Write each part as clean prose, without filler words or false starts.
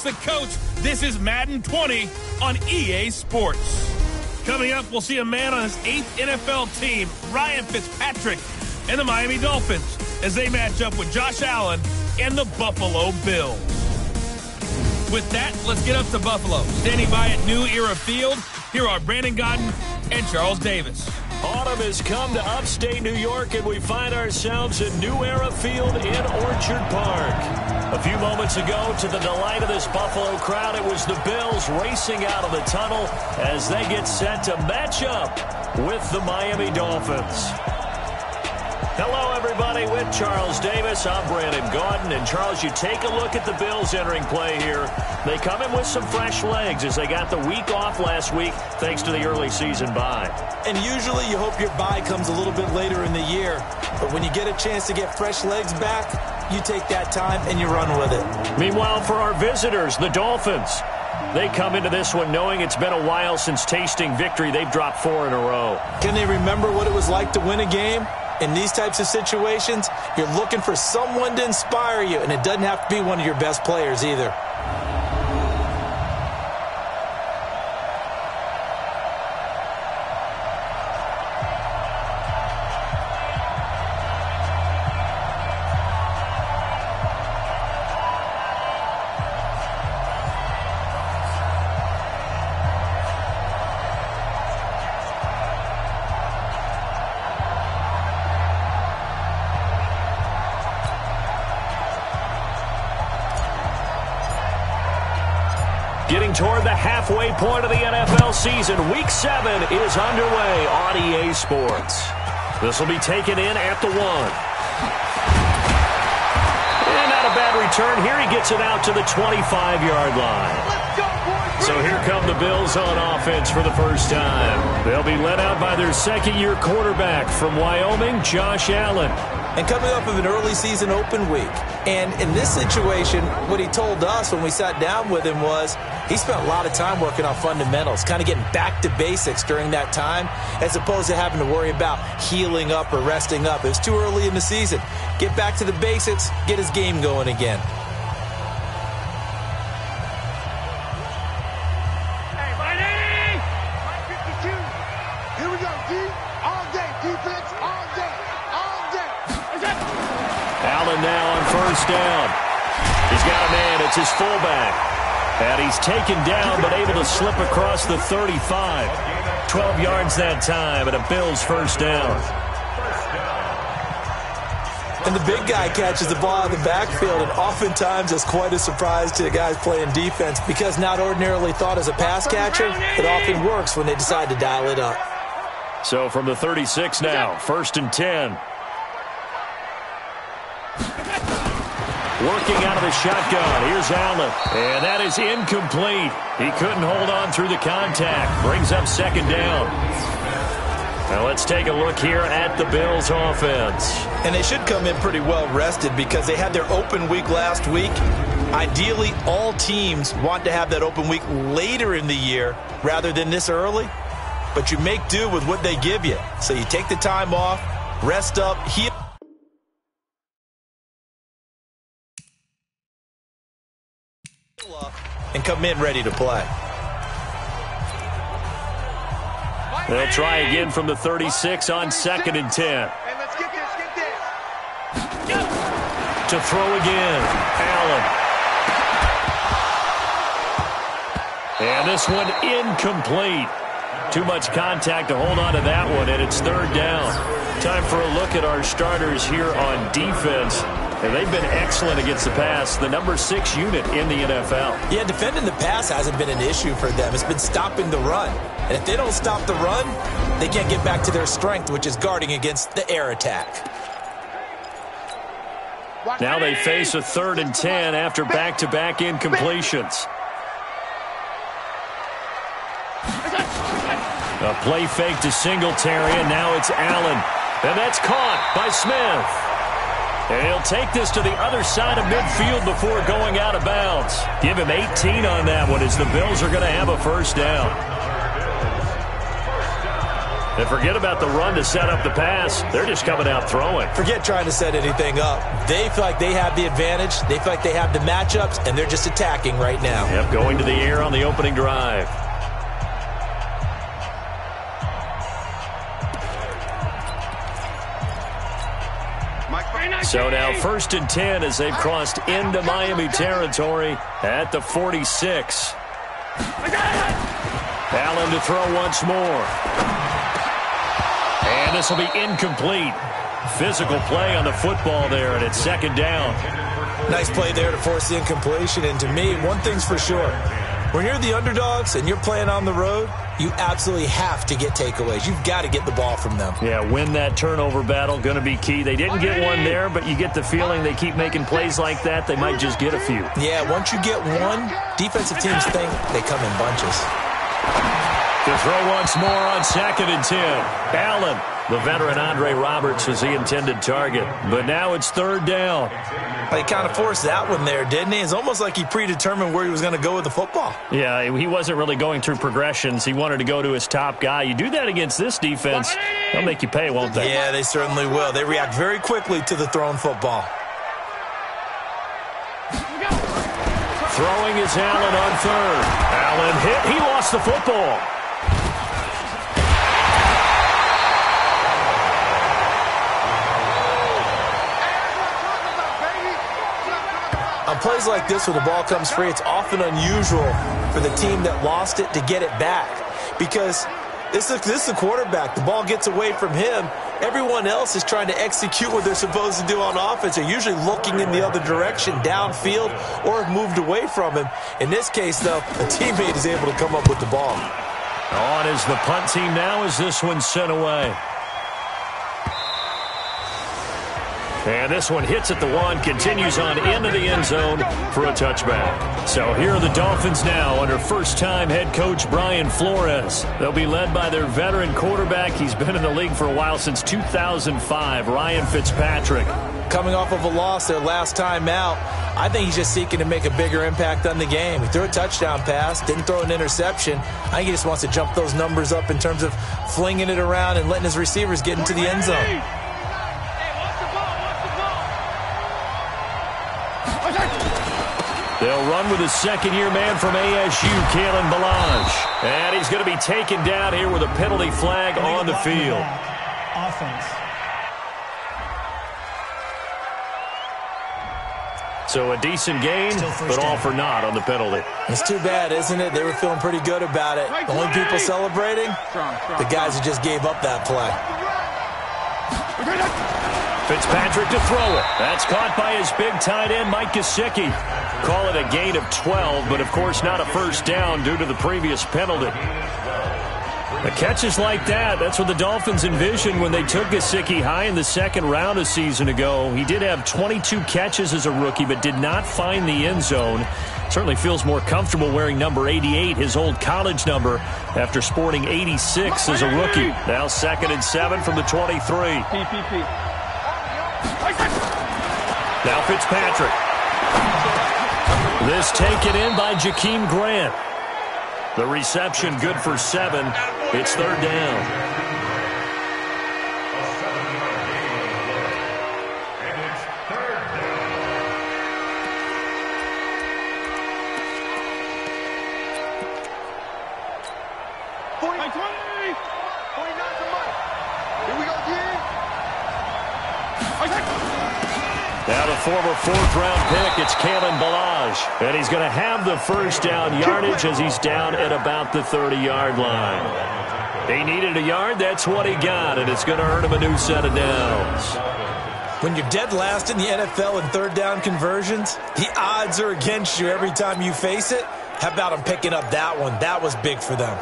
the coach. This is Madden 20 on EA Sports. Coming up, we'll see a man on his 8th NFL team, Ryan Fitzpatrick, and the Miami Dolphins as they match up with Josh Allen and the Buffalo Bills. With that, let's get up to Buffalo. Standing by at New Era Field, here are Brandon Godden and Charles Davis. Autumn has come to upstate New York, and we find ourselves at New Era Field in Orchard Park. A few moments ago, to the delight of this Buffalo crowd, it was the Bills racing out of the tunnel as they get set to match up with the Miami Dolphins. Hello, everybody. With Charles Davis, I'm Brandon Gaudin. And, Charles, you take a look at the Bills entering play here. They come in with some fresh legs as they got the week off last week thanks to the early season bye. And usually you hope your bye comes a little bit later in the year. But when you get a chance to get fresh legs back, you take that time and you run with it. Meanwhile, for our visitors, the Dolphins, they come into this one knowing it's been a while since tasting victory. They've dropped 4 in a row. Can they remember what it was like to win a game? In these types of situations, you're looking for someone to inspire you, and it doesn't have to be one of your best players either. Getting toward the halfway point of the NFL season, Week 7 is underway on EA Sports. This will be taken in at the 1. And not a bad return. Here he gets it out to the 25-yard line. So here come the Bills on offense for the first time. They'll be led out by their second-year quarterback from Wyoming, Josh Allen. And coming up of an early season open week. And in this situation, what he told us when we sat down with him was he spent a lot of time working on fundamentals, kind of getting back to basics during that time, as opposed to having to worry about healing up or resting up. It was too early in the season. Get back to the basics, get his game going again. Now on first down. He's got a man. It's his fullback. And he's taken down but able to slip across the 35. 12 yards that time and a Bills first down. And the big guy catches the ball out of the backfield, and oftentimes it's quite a surprise to the guys playing defense because not ordinarily thought as a pass catcher, it often works when they decide to dial it up. So from the 36 now, first and 10. Working out of the shotgun. Here's Allen. And that is incomplete. He couldn't hold on through the contact. Brings up second down. Now let's take a look here at the Bills offense. And they should come in pretty well rested because they had their open week last week. Ideally, all teams want to have that open week later in the year rather than this early. But you make do with what they give you. So you take the time off, rest up, heal. And come in ready to play. They'll try again from the 36 on second and 10. Hey, let's get this. To throw again, Allen. And this one incomplete. Too much contact to hold on to that one, and it's third down. Time for a look at our starters here on defense. And they've been excellent against the pass, the number 6 unit in the NFL. Yeah, defending the pass hasn't been an issue for them. It's been stopping the run. And if they don't stop the run, they can't get back to their strength, which is guarding against the air attack. Now they face a third and 10 after back-to-back incompletions. A play fake to Singletary, and now it's Allen. And that's caught by Smith. And he'll take this to the other side of midfield before going out of bounds. Give him 18 on that one as the Bills are going to have a first down. And forget about the run to set up the pass. They're just coming out throwing. Forget trying to set anything up. They feel like they have the advantage. They feel like they have the matchups, and they're just attacking right now. Yep, going to the air on the opening drive. So now 1st and 10 as they've crossed into Miami territory at the 46. Allen to throw once more. And this will be incomplete. Physical play on the football there, and it's 2nd down. Nice play there to force the incompletion. And to me, one thing's for sure. When you're the underdogs and you're playing on the road, you absolutely have to get takeaways. You've got to get the ball from them. Yeah, win that turnover battle, going to be key. They didn't get one there, but you get the feeling they keep making plays like that, they might just get a few. Yeah, once you get one, defensive teams think they come in bunches. To throw once more on 2nd and 10. Allen, the veteran Andre Roberts, was the intended target. But now it's 3rd down. He kind of forced that one there, didn't he? It's almost like he predetermined where he was going to go with the football. Yeah, he wasn't really going through progressions. He wanted to go to his top guy. You do that against this defense, they'll make you pay, won't they? Yeah, they certainly will. They react very quickly to the thrown football. Throwing is Allen on 3rd. Allen hit. He lost the football. On plays like this, when the ball comes free, it's often unusual for the team that lost it to get it back. Because this is the quarterback. The ball gets away from him. Everyone else is trying to execute what they're supposed to do on offense. They're usually looking in the other direction, downfield, or have moved away from him. In this case, though, a teammate is able to come up with the ball. On is the punt team now as this one's sent away. And this one hits at the 1, continues on into the end zone for a touchback. So here are the Dolphins now under first-time head coach Brian Flores. They'll be led by their veteran quarterback. He's been in the league for a while, since 2005, Ryan Fitzpatrick. Coming off of a loss their last time out, I think he's just seeking to make a bigger impact on the game. He threw a touchdown pass, didn't throw an interception. I think he just wants to jump those numbers up in terms of flinging it around and letting his receivers get into the end zone. They'll run with a second-year man from ASU, Kalen Ballage. And he's going to be taken down here with a penalty flag on the field. Offense. So a decent gain, but all for naught on the penalty. It's too bad, isn't it? They were feeling pretty good about it. The only people celebrating, the guys who just gave up that play. Fitzpatrick to throw it. That's caught by his big tight end, Mike Gesicki. Call it a gain of 12, but of course not a first down due to the previous penalty. The catches like that, that's what the Dolphins envisioned when they took Gesicki high in the second round a season ago. He did have 22 catches as a rookie, but did not find the end zone. Certainly feels more comfortable wearing number 88, his old college number, after sporting 86 as a rookie. Now 2nd and 7 from the 23. Now Fitzpatrick. This taken in by Jakeem Grant. The reception good for 7. It's 3rd down. Now the former 4th-round pick, it's Kalen Ballage. And he's going to have the first down yardage as he's down at about the 30-yard line. He needed a yard, that's what he got, and it's going to earn him a new set of downs. When you're dead last in the NFL in third down conversions, the odds are against you every time you face it. How about him picking up that one? That was big for them.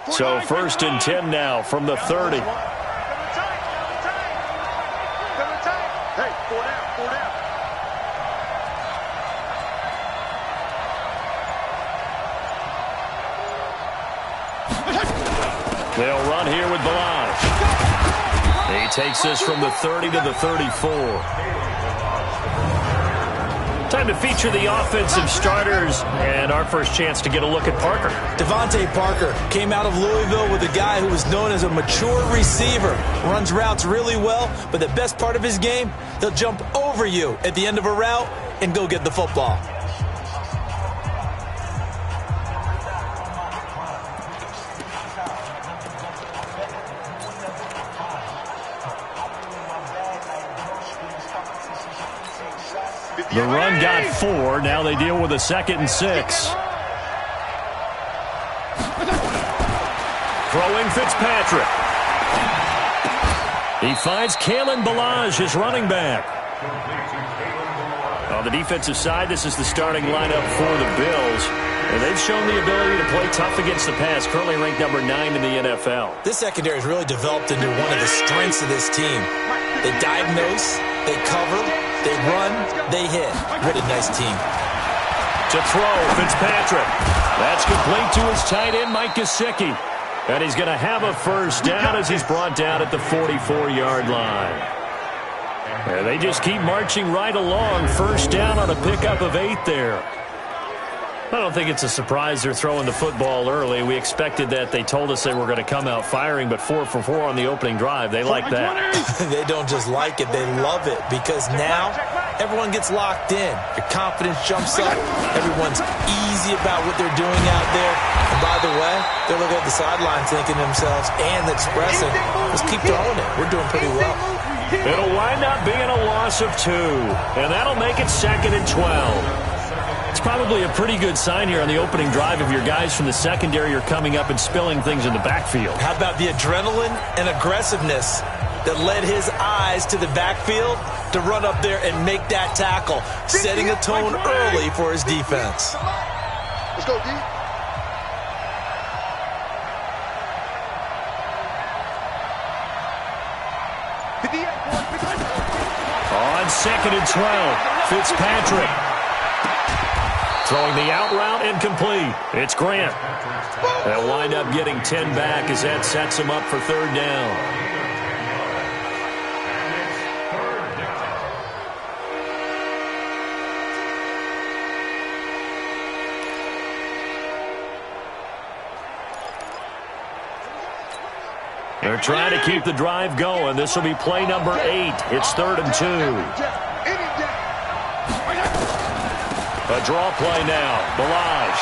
So 1st and 10 now from the 30. They'll run here with Ballage. He takes this from the 30 to the 34. Time to feature the offensive starters and our first chance to get a look at Parker. Devontae Parker came out of Louisville with a guy who was known as a mature receiver. Runs routes really well, but the best part of his game, he'll jump over you at the end of a route and go get the football. The run got 4. Now they deal with a 2nd and 6. Throwing Fitzpatrick. He finds Kalen Ballage, his running back. On the defensive side, this is the starting lineup for the Bills. And they've shown the ability to play tough against the pass, currently ranked number 9 in the NFL. This secondary has really developed into one of the strengths of this team. They diagnose, they cover, they run, they hit. What a nice team. To throw, Fitzpatrick. That's complete to his tight end, Mike Gesicki. And he's going to have a first down as he's brought down at the 44-yard line. And they just keep marching right along. First down on a pickup of 8 there. I don't think it's a surprise they're throwing the football early. We expected that. They told us they were going to come out firing, but 4 for 4 on the opening drive. They like that. They don't just like it, they love it, because now everyone gets locked in. Your confidence jumps up. Everyone's easy about what they're doing out there. And by the way, they're looking at the sideline thinking to themselves and expressing, let's keep throwing it. We're doing pretty well. It'll wind up being a loss of 2, and that'll make it 2nd and 12. It's probably a pretty good sign here on the opening drive if your guys from the secondary are coming up and spilling things in the backfield. How about the adrenaline and aggressiveness that led his eyes to the backfield to run up there and make that tackle, setting a tone early for his defense. Let's go, D. On 2nd and 12, Fitzpatrick. Throwing the out route, incomplete. It's Grant. They'll wind up getting 10 back as that sets him up for 3rd down. They're trying to keep the drive going. This will be play number 8. It's 3rd and 2. A draw play now. Ballage.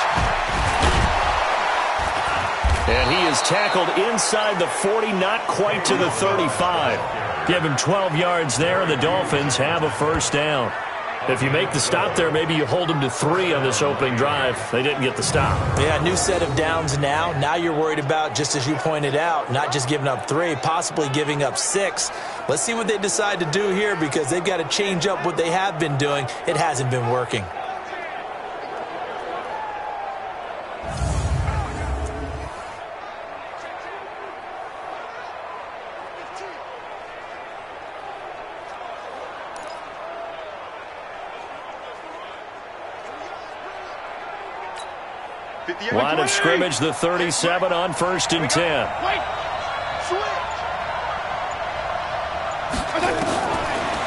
And he is tackled inside the 40, not quite to the 35. Give him 12 yards there, and the Dolphins have a first down. If you make the stop there, maybe you hold them to 3 on this opening drive. They didn't get the stop. Yeah, new set of downs now. Now you're worried about, just as you pointed out, not just giving up 3, possibly giving up 6. Let's see what they decide to do here, because they've got to change up what they have been doing. It hasn't been working. Line of scrimmage, the 37 on 1st and 10.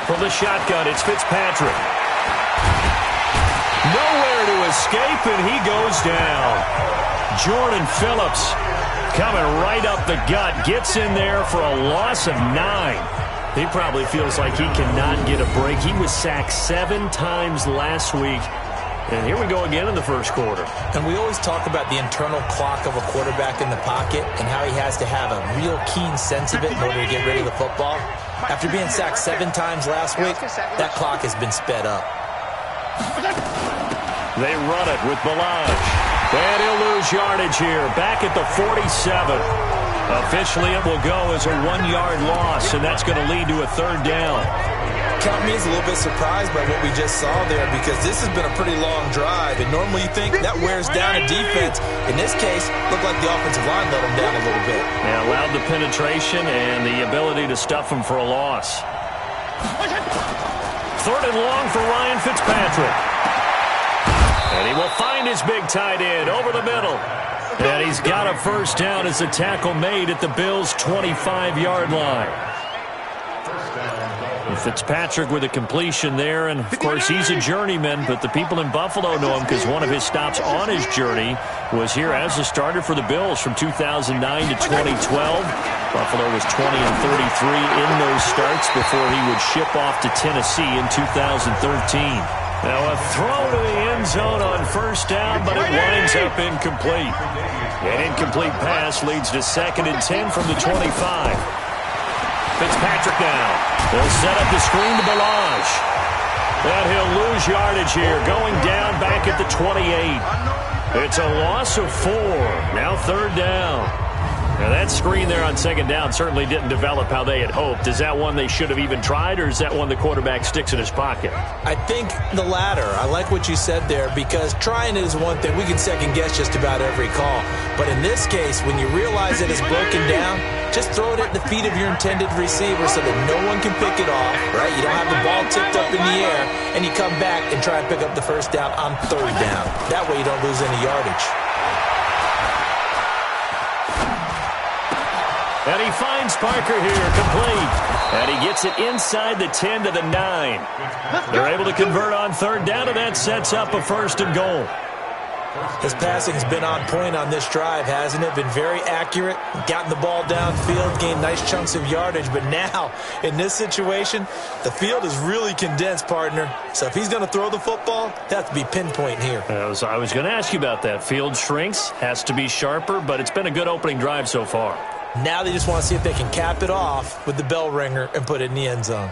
From the shotgun, it's Fitzpatrick. Nowhere to escape, and he goes down. Jordan Phillips coming right up the gut, gets in there for a loss of 9. He probably feels like he cannot get a break. He was sacked 7 times last week. And here we go again in the first quarter. And we always talk about the internal clock of a quarterback in the pocket and how he has to have a real keen sense of it in order to get rid of the football. After being sacked 7 times last week, that clock has been sped up. They run it with Ballage. And he'll lose yardage here. Back at the 47. Officially, it will go as a 1-yard loss, and that's going to lead to a 3rd down. Count me as a little bit surprised by what we just saw there, because this has been a pretty long drive, and normally you think that wears down a defense. In this case, looked like the offensive line let them down a little bit. Yeah, allowed the penetration and the ability to stuff them for a loss. 3rd and long for Ryan Fitzpatrick. And he will find his big tight end over the middle. And he's got a first down as the tackle made at the Bills' 25-yard line. Fitzpatrick with a completion there, and of course he's a journeyman, but the people in Buffalo know him because one of his stops on his journey was here as a starter for the Bills from 2009 to 2012. Buffalo was 20-33 in those starts before he would ship off to Tennessee in 2013. Now a throw to the end zone on first down, but it winds up incomplete. An incomplete pass leads to 2nd and 10 from the 25. Fitzpatrick now. They'll set up the screen to Balaj. And he'll lose yardage here, going down back at the 28. It's a loss of 4. Now 3rd down. Now that screen there on 2nd down certainly didn't develop how they had hoped. Is that one they should have even tried, or is that one the quarterback sticks in his pocket? I think the latter. I like what you said there, because trying it is one thing. We can second guess just about every call. But in this case, when you realize it is broken down, just throw it at the feet of your intended receiver so that no one can pick it off, right? You don't have the ball tipped up in the air, and you come back and try and pick up the first down on 3rd down. That way you don't lose any yardage. And he finds Parker here, complete. And he gets it inside the 10 to the 9. They're able to convert on 3rd down, and that sets up a 1st and goal. His passing's been on point on this drive, hasn't it? Been very accurate, gotten the ball downfield, gained nice chunks of yardage. But now, in this situation, the field is really condensed, partner. So if he's going to throw the football, that has to be pinpoint here. I was going to ask you about that. Field shrinks, has to be sharper, but it's been a good opening drive so far. Now they just want to see if they can cap it off with the bell ringer and put it in the end zone.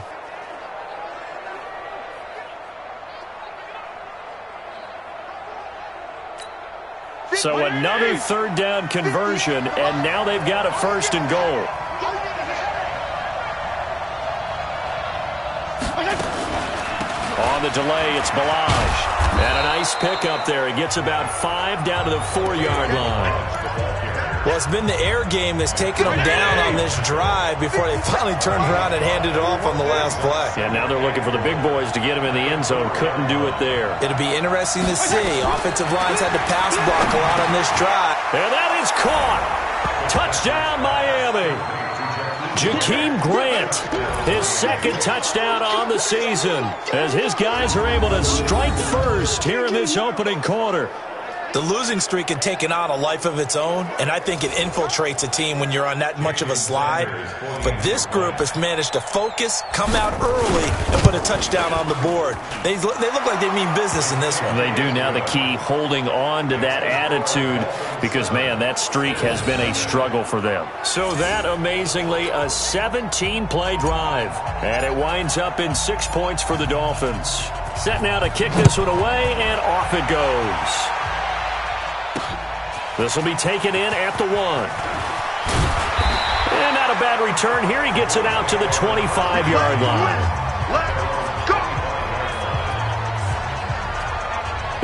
So another 3rd down conversion, and now they've got a 1st and goal. On the delay, it's Balaj. And a nice pickup there. He gets about 5 down to the 4-yard line. Well, it's been the air game that's taken them down on this drive before they finally turned around and handed it off on the last play. Yeah, now they're looking for the big boys to get him in the end zone. Couldn't do it there. It'll be interesting to see. Offensive lines had to pass block a lot on this drive. And that is caught. Touchdown, Miami. Jakeem Grant, his 2nd touchdown on the season, as his guys are able to strike first here in this opening quarter. The losing streak had taken on a life of its own, and I think it infiltrates a team when you're on that much of a slide. But this group has managed to focus, come out early, and put a touchdown on the board. They look like they mean business in this one. They do. Now the key, holding on to that attitude, because, man, that streak has been a struggle for them. So that, amazingly, a 17-play drive, and it winds up in 6 points for the Dolphins. Set now to kick this one away, and off it goes. This will be taken in at the 1. And not a bad return here. He gets it out to the 25-yard line. Let's go!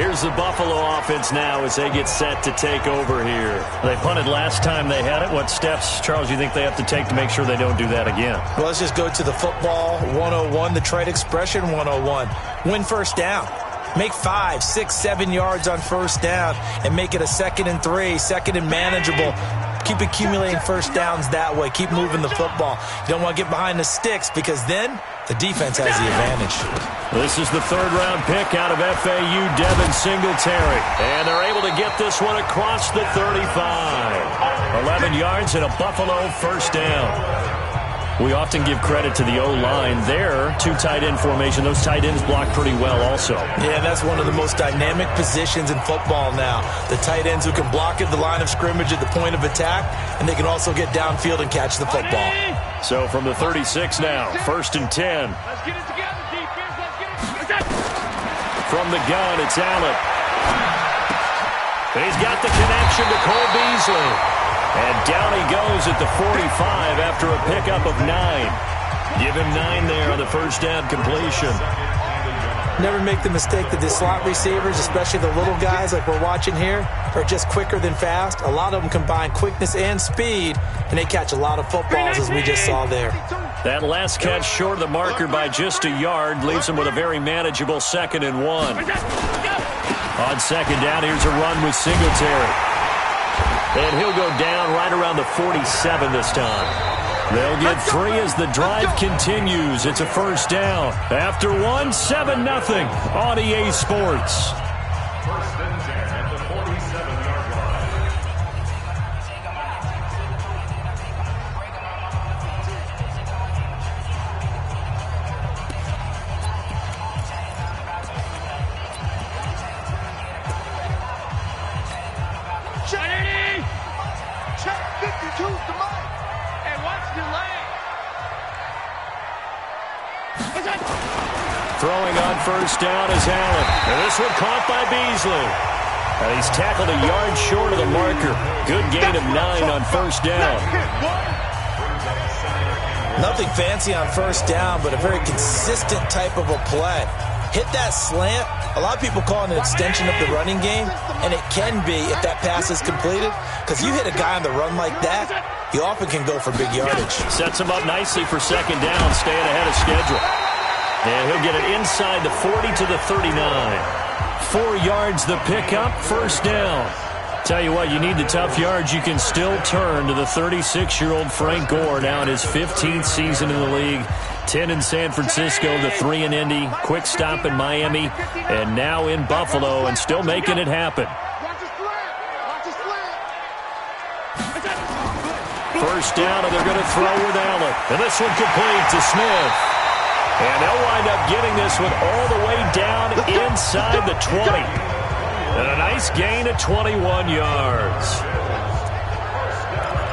Here's the Buffalo offense now as they get set to take over here. They punted last time they had it. What steps, Charles, you think they have to take to make sure they don't do that again? Well, let's just go to the football 101, the trade expression 101. Win first down. Make 5, 6, 7 yards on first down and make it a 2nd and 3, 2nd and manageable. Keep accumulating first downs that way. Keep moving the football. You don't want to get behind the sticks, because then the defense has the advantage. This is the 3rd-round pick out of FAU, Devin Singletary. And they're able to get this one across the 35. 11 yards and a Buffalo 1st down. We often give credit to the O-line there. 2 tight end formation. Those tight ends block pretty well also. Yeah, that's one of the most dynamic positions in football now. The tight ends who can block at the line of scrimmage at the point of attack, and they can also get downfield and catch the football. So from the 36 now, 1st and 10. Let's get it together, defense. Let's get it. From the gun, it's Allen. He's got the connection to Cole Beasley. And down he goes at the 45 after a pickup of 9. Give him 9 there on the 1st down completion. Never make the mistake that the slot receivers, especially the little guys like we're watching here, are just quicker than fast. A lot of them combine quickness and speed, and they catch a lot of footballs, as we just saw there. That last catch short of the marker by just a yard leaves him with a very manageable 2nd and 1. On 2nd down, here's a run with Singletary. And he'll go down right around the 47 this time. They'll get 3 as the drive continues. It's a first down. After 1, 7-0 on EA Sports. First and 10 at the 47-yard line. Check 52's the mic. And watch the lane. Throwing on first down is Allen. And this one caught by Beasley. And he's tackled a yard short of the marker. Good gain of 9 on first down. Nothing fancy on first down, but a very consistent type of a play. Hit that slant. A lot of people call it an extension of the running game, and it can be if that pass is completed, because you hit a guy on the run like that, he often can go for big yardage. Sets him up nicely for second down, staying ahead of schedule. And he'll get it inside the 40 to the 39. 4 yards the pickup, first down. Tell you what, you need the tough yards. You can still turn to the 36-year-old Frank Gore, now in his 15th season in the league. 10 in San Francisco, the 3 in Indy, quick stop in Miami, and now in Buffalo, and still making it happen. First down, and they're going to throw with Allen. And this one complete to Smith. And they'll wind up getting this one all the way down inside the 20. And a nice gain of 21 yards.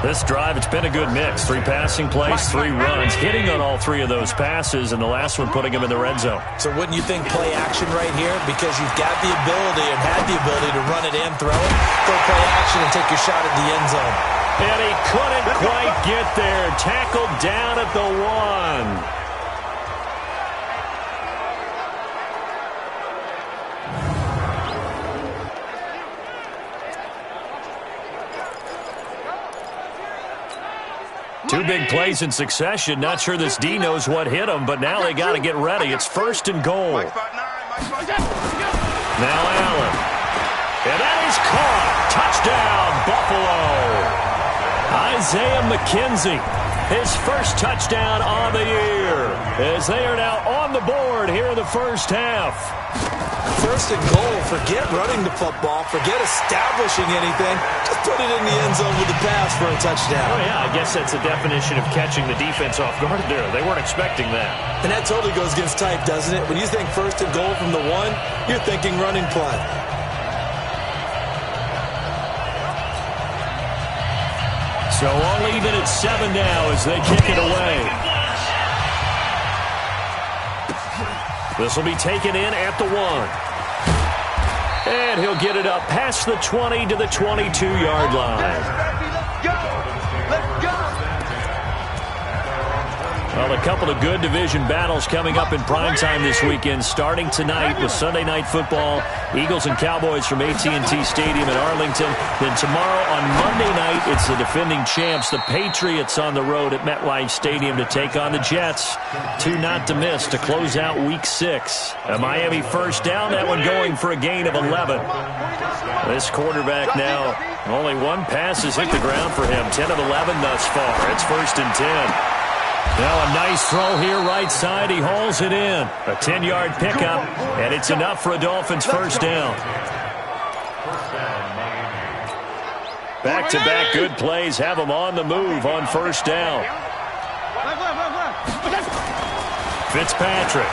This drive, it's been a good mix. 3 passing plays, 3 runs, hitting on all 3 of those passes, and the last one putting him in the red zone. So wouldn't you think play action right here? Because you've got the ability and had the ability to run it and throw it. Go play action and take your shot at the end zone. And he couldn't quite get there. Tackled down at the 1. Two big plays in succession. Not sure this D knows what hit him, but now they got to get ready. It's first and goal. Now Allen. And that is caught. Touchdown, Buffalo. Isaiah McKenzie, his first touchdown on the year, as they are now on the board here in the first half. First and goal. Forget running the football. Forget establishing anything. Just put it in the end zone with the pass for a touchdown. Oh, yeah, I guess that's a definition of catching the defense off guard there. They weren't expecting that. And that totally goes against type, doesn't it? When you think first and goal from the 1, you're thinking running play. So all even at 7 now as they kick it away. This will be taken in at the 1. And he'll get it up past the 20 to the 22-yard line. Well, a couple of good division battles coming up in primetime this weekend, starting tonight with Sunday Night Football, Eagles and Cowboys from AT&T Stadium in Arlington. Then tomorrow on Monday night, it's the defending champs, the Patriots, on the road at MetLife Stadium to take on the Jets. 2 not to miss to close out Week 6. A Miami first down, that one going for a gain of 11. This quarterback now, only 1 pass has hit the ground for him, 10 of 11 thus far. It's first and 10. Now a nice throw here right side. He hauls it in. A 10-yard pickup, and it's enough for a Dolphins first down. Back-to-back good plays have them on the move on first down. Fitzpatrick.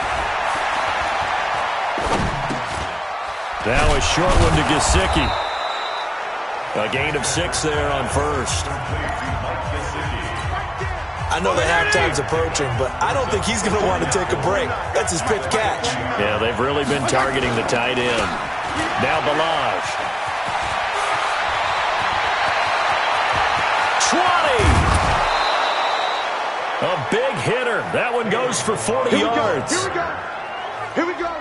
Now a short one to Gesicki. A gain of 6 there on first. I know the halftime's approaching, but I don't think he's going to want to take a break. That's his pitch catch. Yeah, they've really been targeting the tight end. Now Balaj. 20! A big hitter. That one goes for 40 yards. Here we go.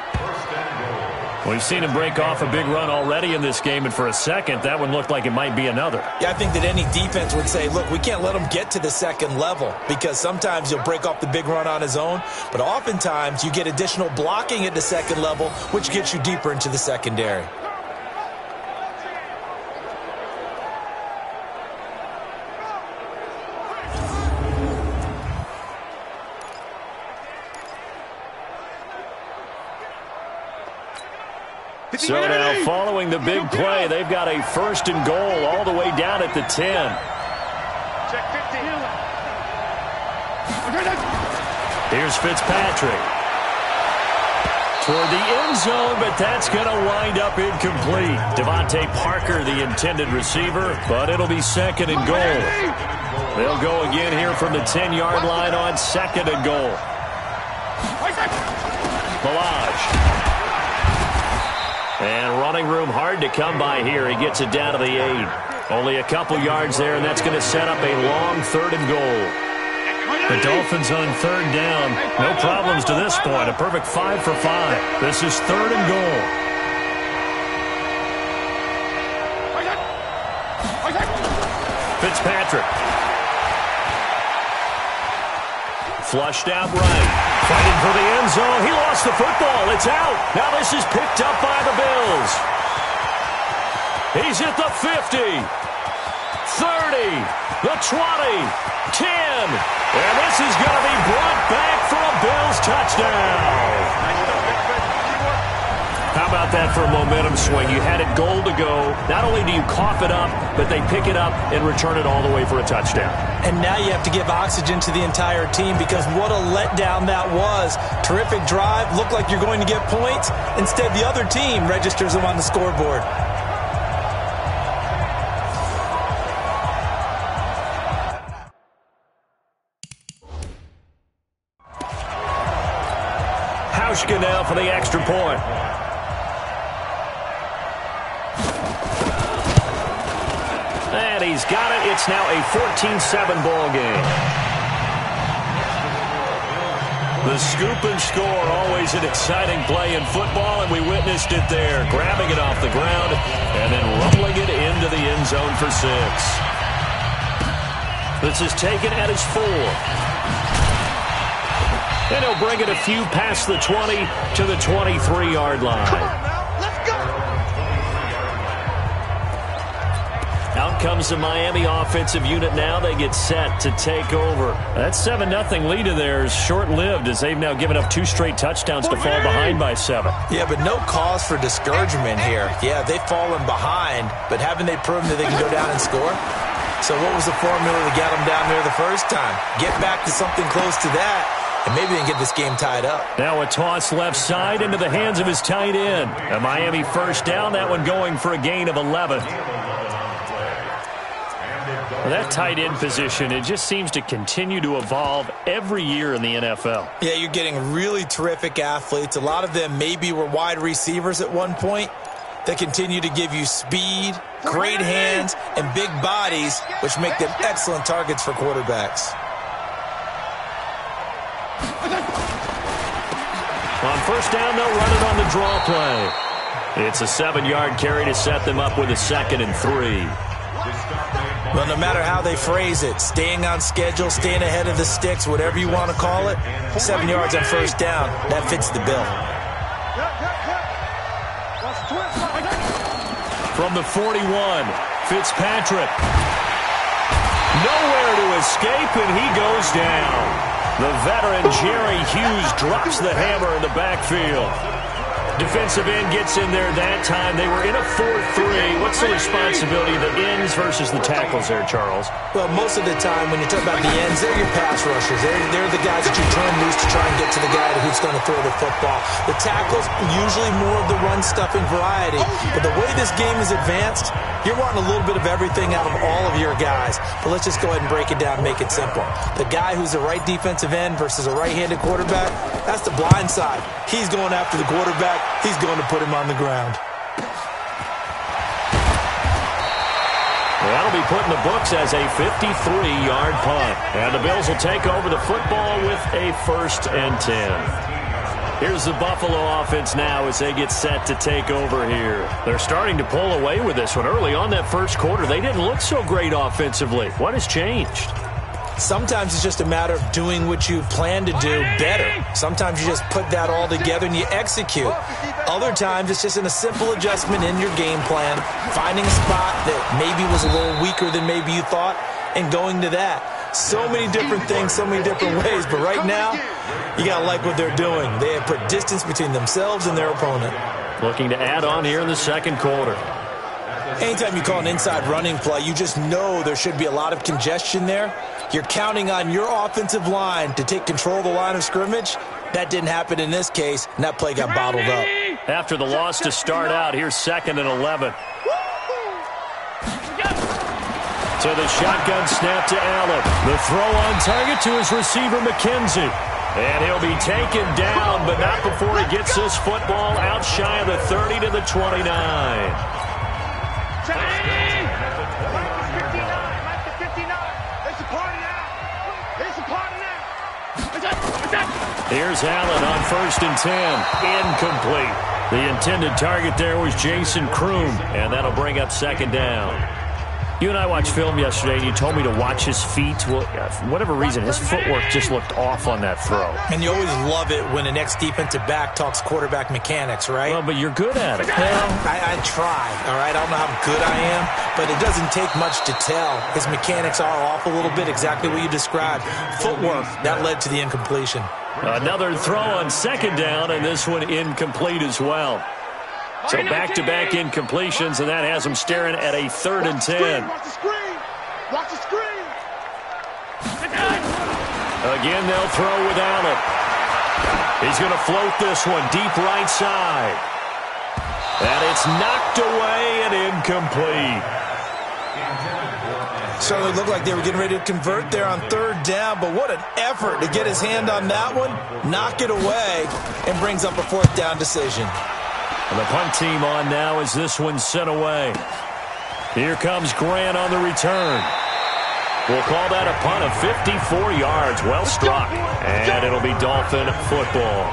We've seen him break off a big run already in this game, and for a second, that one looked like it might be another. Yeah, I think that any defense would say, look, we can't let him get to the second level, because sometimes he'll break off the big run on his own, but oftentimes you get additional blocking at the second level, which gets you deeper into the secondary. So now following the big play, they've got a 1st and goal all the way down at the 10. Check 15. Here's Fitzpatrick. Toward the end zone, but that's going to wind up incomplete. Devontae Parker, the intended receiver, but it'll be 2nd and goal. They'll go again here from the 10-yard line on 2nd and goal. Balaj. And running room hard to come by here. He gets it down to the 8. Only a couple yards there, and that's going to set up a long 3rd and goal. The Dolphins on 3rd down. No problems to this point. A perfect 5 for 5. This is 3rd and goal. Fitzpatrick. Flushed out right. Fighting for the end zone. He lost the football. It's out. Now this is picked up by the Bills. He's at the 50. 30. The 20. 10. And this is going to be brought back for a Bills touchdown. How about that for a momentum swing? You had it goal to go. Not only do you cough it up, but they pick it up and return it all the way for a touchdown. And now you have to give oxygen to the entire team because what a letdown that was. Terrific drive. Looked like you're going to get points. Instead, the other team registers them on the scoreboard. Now for the extra point. And he's got it. It's now a 14-7 ball game. The scoop and score, always an exciting play in football, and we witnessed it there. Grabbing it off the ground and then rumbling it into the end zone for 6. This is taken at his 4. And he'll bring it a few past the 20 to the 23-yard line. Out comes the Miami offensive unit now. They get set to take over. That 7-0 lead of theirs short-lived as they've now given up 2 straight touchdowns to fall behind by 7. Yeah, but no cause for discouragement here. Yeah, they've fallen behind, but haven't they proven that they can go down and score? So what was the formula to get them down there the first time? Get back to something close to that. And maybe they can get this game tied up. Now a toss left side into the hands of his tight end. A Miami 1st down, that one going for a gain of 11. Well, that tight end position, it just seems to continue to evolve every year in the NFL. Yeah, you're getting really terrific athletes. A lot of them maybe were wide receivers at one point. They continue to give you speed, great hands, and big bodies, which make them excellent targets for quarterbacks. On 1st down, they'll run it on the draw play. It's a 7-yard carry to set them up with a 2nd and 3. Well, no matter how they phrase it, staying on schedule, staying ahead of the sticks, whatever you want to call it, 7 yards on 1st down, that fits the bill. From the 41, Fitzpatrick. Nowhere to escape, and he goes down. The veteran Jerry Hughes drops the hammer in the backfield. Defensive end gets in there that time. They were in a 4-3. What's the responsibility of the ends versus the tackles there, Charles? Well, most of the time when you talk about the ends, they're your pass rushers. They're the guys that you turn loose to try and get to the guy who's going to throw the football. The tackles, usually more of the run-stuffing variety. But the way this game is advanced, you're wanting a little bit of everything out of all of your guys. But let's just go ahead and break it down and make it simple. The guy who's a right defensive end versus a right-handed quarterback, that's the blind side. He's going after the quarterback. He's going to put him on the ground. That'll be put in the books as a 53-yard punt. And the Bills will take over the football with a 1st and 10. Here's the Buffalo offense now as they get set to take over here. They're starting to pull away with this one. Early on that 1st quarter, they didn't look so great offensively. What has changed? Sometimes it's just a matter of doing what you plan to do better. Sometimes you just put that all together and you execute. Other times it's just in a simple adjustment in your game plan, finding a spot that maybe was a little weaker than maybe you thought, and going to that. So many different things, so many different ways, but right now, you got to like what they're doing. They have put distance between themselves and their opponent. looking to add on here in the second quarter. Anytime you call an inside running play, you just know there should be a lot of congestion there. You're counting on your offensive line to take control of the line of scrimmage. That didn't happen in this case, and that play got bottled up. After the loss to start out, here's 2nd and 11. To the shotgun snap to Allen. The throw on target to his receiver, McKenzie. And he'll be taken down, but not before he gets this football out shy of the 30 to the 29. Here's Allen on 1st and 10. Incomplete. The intended target there was Jason Kroom, and that'll bring up 2nd down. You and I watched film yesterday, and you told me to watch his feet. Well, for whatever reason, his footwork just looked off on that throw. And you always love it when an ex-defensive back talks quarterback mechanics, right? Well, but you're good at it. Well, I try, all right? I don't know how good I am, but it doesn't take much to tell. His mechanics are off a little bit, exactly what you described. Footwork, that led to the incompletion. Another throw on 2nd down, and this one incomplete as well. So back-to-back incompletions, and that has him staring at a 3rd and 10. Watch the screen! Watch the screen! Again, they'll throw with Allen. He's going to float this one deep right side. And it's knocked away and incomplete. Certainly looked like they were getting ready to convert there on 3rd down, but what an effort to get his hand on that one, knock it away, and brings up a 4th down decision. And the punt team on now as this one's sent away. Here comes Grant on the return. We'll call that a punt of 54 yards. Well struck. And it'll be Dolphin football.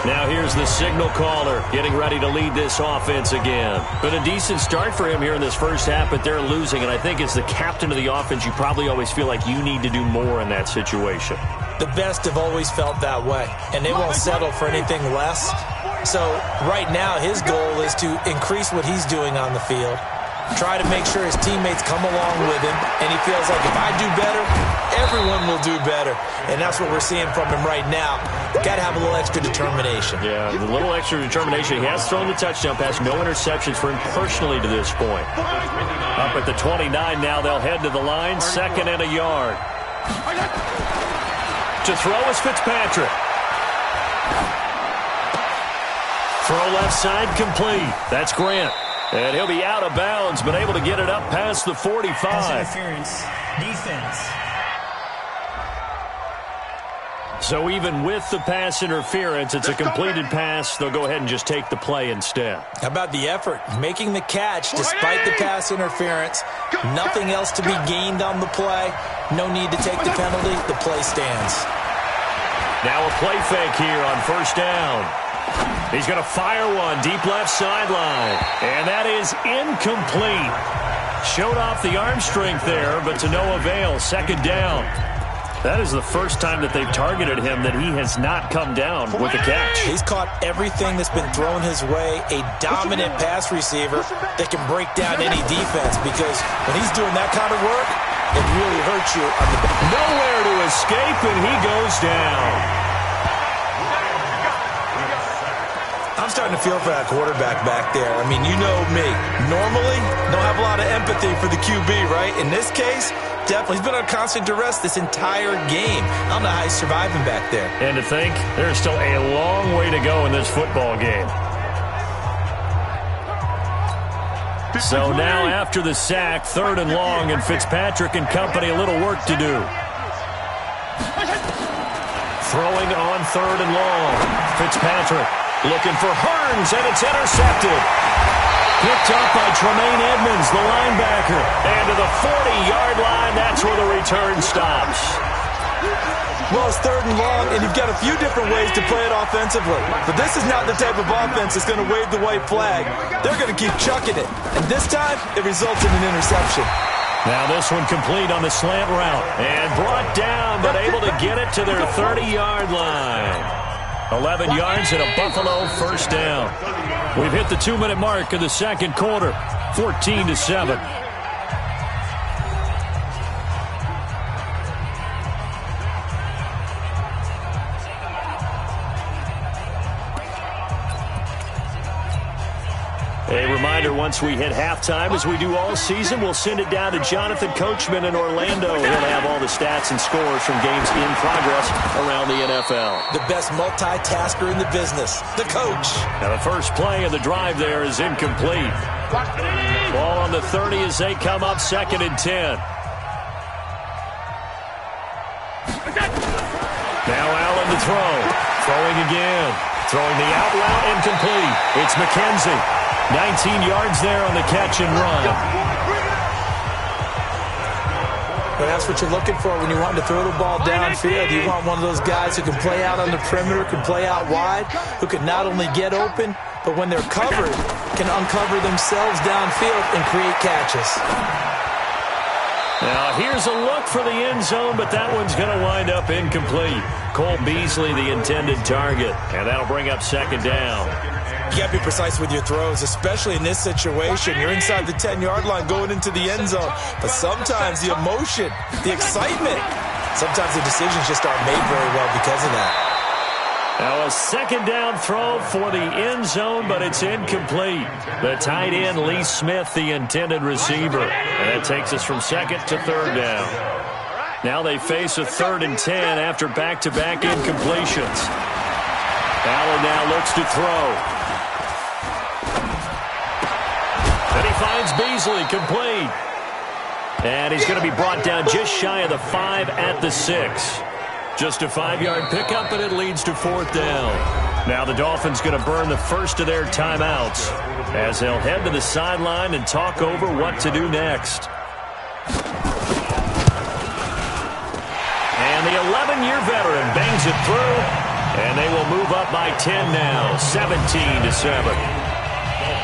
Now here's the signal caller getting ready to lead this offense again. Been a decent start for him here in this first half, but they're losing. And I think as the captain of the offense, you probably always feel like you need to do more in that situation. The best have always felt that way, and they won't settle for anything less. So right now his goal is to increase what he's doing on the field, try to make sure his teammates come along with him, and he feels like if I do better, everyone will do better. And that's what we're seeing from him right now. Got to have a little extra determination. Yeah, a little extra determination. He has thrown the touchdown pass, no interceptions for him personally to this point. Up at the 29 now, they'll head to the line, 2nd and a yard. To throw is Fitzpatrick. Throw left side complete. That's Grant. And he'll be out of bounds, but able to get it up past the 45. Pass interference. Defense. So even with the pass interference, it's a completed pass. They'll go ahead and just take the play instead. How about the effort? Making the catch despite the pass interference. Nothing else to be gained on the play. No need to take the penalty. The play stands. Now a play fake here on 1st down. He's going to fire one deep left sideline. And that is incomplete. Showed off the arm strength there, but to no avail. 2nd down. That is the first time that they've targeted him that he has not come down with a catch. He's caught everything that's been thrown his way. A dominant pass receiver that can break down any defense, because when he's doing that kind of work, it really hurts you on the back. Nowhere to escape, and he goes down. I'm starting to feel for that quarterback back there. I mean, you know me. Normally, don't have a lot of empathy for the QB, right? In this case, definitely. He's been on constant duress this entire game. I don't know how he's surviving back there. And to think, there's still a long way to go in this football game. So now after the sack, 3rd and long, and Fitzpatrick and company a little work to do. Throwing on 3rd and long. Fitzpatrick looking for Hearns, and it's intercepted. Picked up by Tremaine Edmonds, the linebacker. And to the 40-yard line, that's where the return stops. Well, it's 3rd and long, and you've got a few different ways to play it offensively. But this is not the type of offense that's going to wave the white flag. They're going to keep chucking it. And this time, it results in an interception. Now this one complete on the slant route. And brought down, but able to get it to their 30-yard line. 11 yards and a Buffalo 1st down. We've hit the 2-minute mark of the second quarter, 14-7. reminder, once we hit halftime, as we do all season, we'll send it down to Jonathan Coachman in Orlando. He'll have all the stats and scores from games in progress around the NFL. The best multitasker in the business, the coach. Now the first play of the drive there is incomplete. Ball on the 30 as they come up 2nd and 10. Now Allen to throw. Throwing again. Throwing the out route incomplete. It's McKenzie. 19 yards there on the catch and run. But that's what you're looking for when you want to throw the ball downfield. You want one of those guys who can play out on the perimeter, can play out wide, who can not only get open, but when they're covered, can uncover themselves downfield and create catches. Now, here's a look for the end zone, but that one's going to wind up incomplete. Cole Beasley, the intended target, and that'll bring up 2nd down. You got to be precise with your throws, especially in this situation. You're inside the 10-yard line going into the end zone, but sometimes the emotion, the excitement, sometimes the decisions just aren't made very well because of that. Now a 2nd down throw for the end zone, but it's incomplete. The tight end, Lee Smith, the intended receiver. And that takes us from 2nd to 3rd down. Now they face a 3rd and 10 after back-to-back incompletions. Allen now looks to throw. And he finds Beasley complete. And he's going to be brought down just shy of the 5 at the 6. Just a 5-yard pickup, and it leads to 4th down. Now the Dolphins going to burn the first of their timeouts as they'll head to the sideline and talk over what to do next. And the 11-year veteran bangs it through, and they will move up by 10 now, 17-7.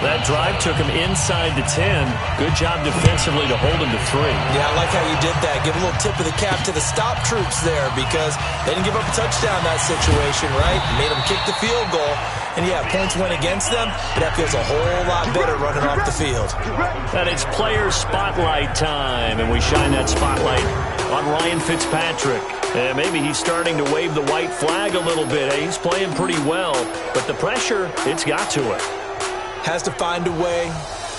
That drive took him inside the 10. Good job defensively to hold him to 3. Yeah, I like how you did that. Give a little tip of the cap to the stop troops there because they didn't give up a touchdown in that situation, right? Made them kick the field goal. And, yeah, points went against them, but that feels a whole lot better running off the field. And it's player spotlight time, and we shine that spotlight on Ryan Fitzpatrick. And maybe he's starting to wave the white flag a little bit. He's playing pretty well, but the pressure, it's got to it. Has to find a way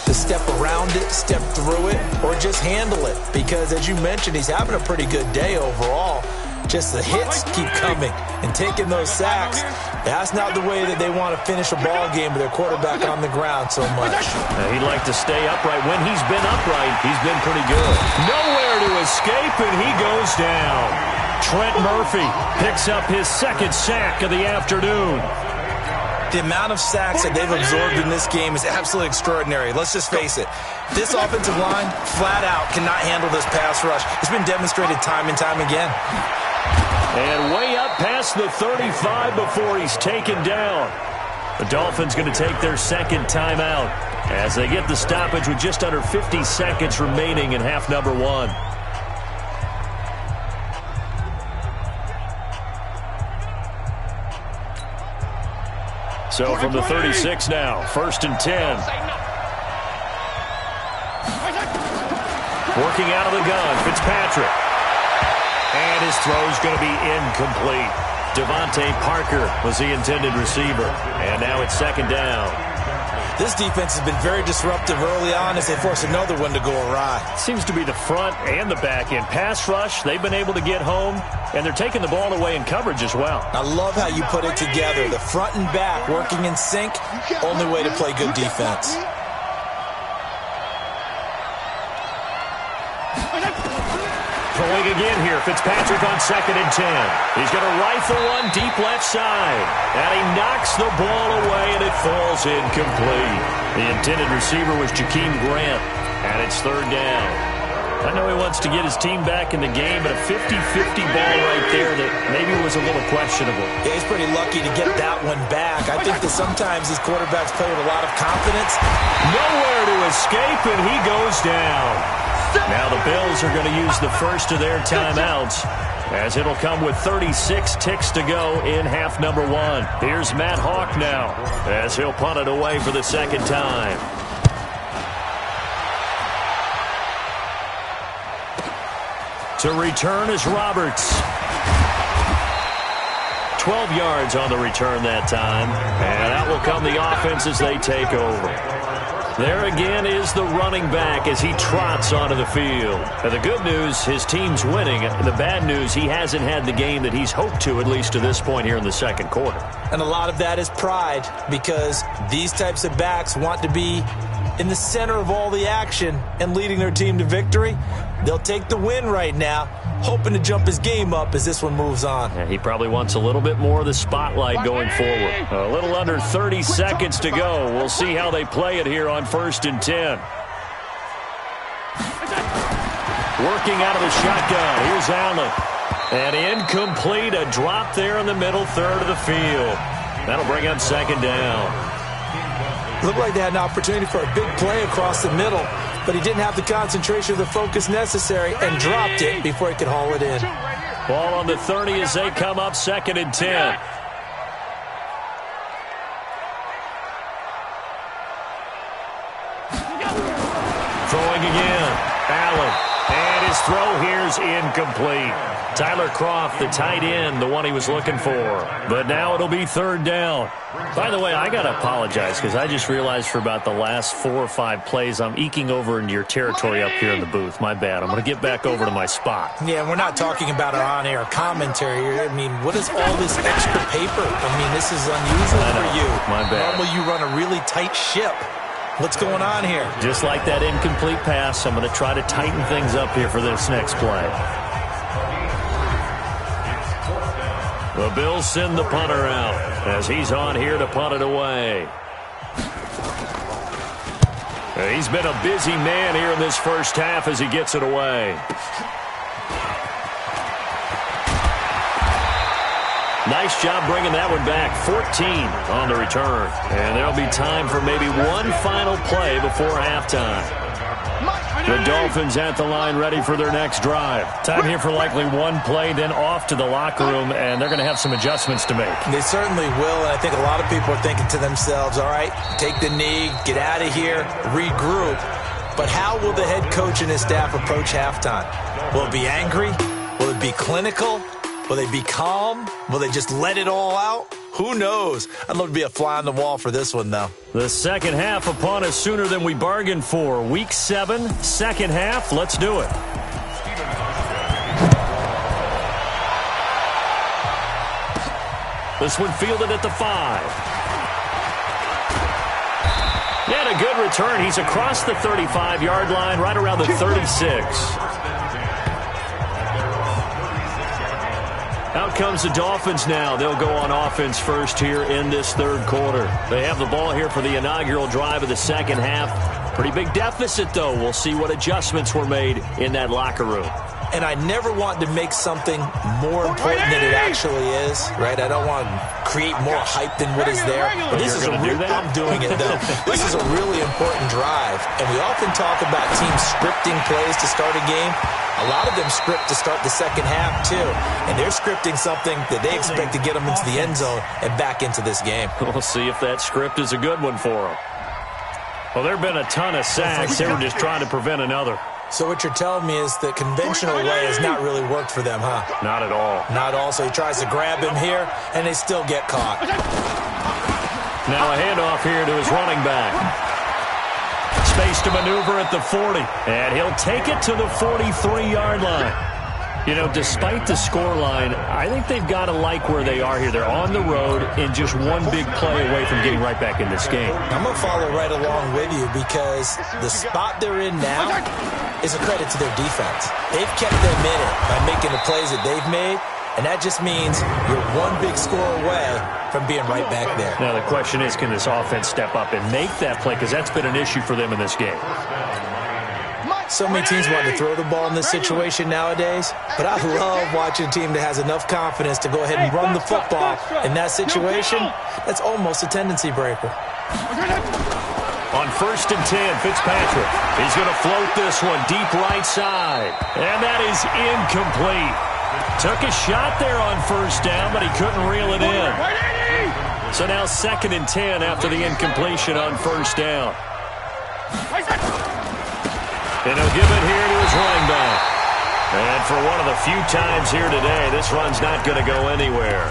to step around it, step through it, or just handle it. Because, as you mentioned, he's having a pretty good day overall. Just the hits keep coming and taking those sacks. That's not the way that they want to finish a ball game with their quarterback on the ground so much. He'd like to stay upright. When he's been upright, he's been pretty good. Nowhere to escape, and he goes down. Trent Murphy picks up his 2nd sack of the afternoon. The amount of sacks that they've absorbed in this game is absolutely extraordinary. Let's just face it. This offensive line, flat out, cannot handle this pass rush. It's been demonstrated time and time again. And way up past the 35 before he's taken down. The Dolphins going to take their 2nd timeout as they get the stoppage with just under 50 seconds remaining in half number 1. So from the 36 now, 1st and 10. Working out of the gun, Fitzpatrick. And his throw's going to be incomplete. Devontae Parker was the intended receiver. And now it's 2nd down. This defense has been very disruptive early on as they force another one to go awry. Seems to be the front and the back end. Pass rush, they've been able to get home, and they're taking the ball away in coverage as well. I love how you put it together. The front and back working in sync, only way to play good defense. Throwing again here, Fitzpatrick on 2nd and 10. He's going to rifle one deep left side. And he knocks the ball away, and it falls incomplete. The intended receiver was Jakeem Grant, and it's 3rd down. I know he wants to get his team back in the game, but a 50-50 ball right there that maybe was a little questionable. Yeah, he's pretty lucky to get that one back. I think that sometimes these quarterbacks play with a lot of confidence. Nowhere to escape, and he goes down. Now the Bills are going to use the first of their timeouts as it'll come with 36 ticks to go in half number 1. Here's Matt Hawk now as he'll punt it away for the 2nd time. To return is Roberts. 12 yards on the return that time. And out will come the offense as they take over. There again is the running back as he trots onto the field. Now, the good news, his team's winning. The bad news, he hasn't had the game that he's hoped to, at least to this point here in the second quarter. And a lot of that is pride, because these types of backs want to be in the center of all the action and leading their team to victory. They'll take the win right now, hoping to jump his game up as this one moves on. Yeah, he probably wants a little bit more of the spotlight going forward. A little under 30 seconds to go. We'll see how they play it here on 1st and 10. Working out of the shotgun. Here's Allen. And incomplete. A drop there in the middle third of the field. That'll bring up 2nd down. Looked like they had an opportunity for a big play across the middle, but he didn't have the concentration or the focus necessary and dropped it before he could haul it in. Ball on the 30 as they come up 2nd and 10. Throwing again. Allen. And his throw here's incomplete. Tyler Kroft, the tight end, the one he was looking for. But now it'll be 3rd down. By the way, I got to apologize because I just realized for about the last 4 or 5 plays, I'm eking over into your territory up here in the booth. My bad. I'm going to get back over to my spot. Yeah, we're not talking about our on-air commentary. I mean, what is all this extra paper? I mean, this is unusual for you. My bad. Normally you run a really tight ship. What's going on here? Just like that incomplete pass, I'm going to try to tighten things up here for this next play. The Bills send the punter out as he's on here to punt it away. He's been a busy man here in this first half as he gets it away. Nice job bringing that one back. 14 on the return. And there'll be time for maybe one final play before halftime. The Dolphins at the line ready for their next drive. Time here for likely one play, then off to the locker room, and they're going to have some adjustments to make. They certainly will, and I think a lot of people are thinking to themselves, all right, take the knee, get out of here, regroup. But how will the head coach and his staff approach halftime? Will it be angry? Will it be clinical? Will they be calm? Will they just let it all out? Who knows? I'd love to be a fly on the wall for this one, though. The second half upon us sooner than we bargained for. Week 7, second half. Let's do it. This one fielded at the 5. He had a good return. He's across the 35-yard line, right around the 36. Out comes the Dolphins now. They'll go on offense first here in this third quarter. They have the ball here for the inaugural drive of the second half. Pretty big deficit, though. We'll see what adjustments were made in that locker room. And I never want to make something more important than it actually is, right? I don't want to create more hype than what is there. But this is I'm doing it, though. This is a really important drive. And we often talk about teams scripting plays to start a game. A lot of them script to start the second half, too. And they're scripting something that they expect to get them into the end zone and back into this game. We'll see if that script is a good one for them. Well, there have been a ton of sacks. They were just trying to prevent another. So what you're telling me is the conventional way has not really worked for them, huh? Not at all. Not at all. So he tries to grab him here, and they still get caught. Now a handoff here to his running back. Space to maneuver at the 40. And he'll take it to the 43-yard line. You know, despite the scoreline, I think they've got to like where they are here. They're on the road and just one big play away from getting right back in this game. I'm going to follow right along with you because the spot they're in now is a credit to their defense. They've kept them in it by making the plays that they've made, and that just means you're one big score away from being right back there. Now the question is, can this offense step up and make that play? Because that's been an issue for them in this game. So many teams want to throw the ball in this situation nowadays, but I love watching a team that has enough confidence to go ahead and run the football in that situation. That's almost a tendency breaker. On 1st and 10, Fitzpatrick. He's going to float this one deep right side. And that is incomplete. Took a shot there on first down, but he couldn't reel it in. So now 2nd and 10 after the incompletion on first down. And he'll give it here to his running back. And for one of the few times here today, this run's not going to go anywhere.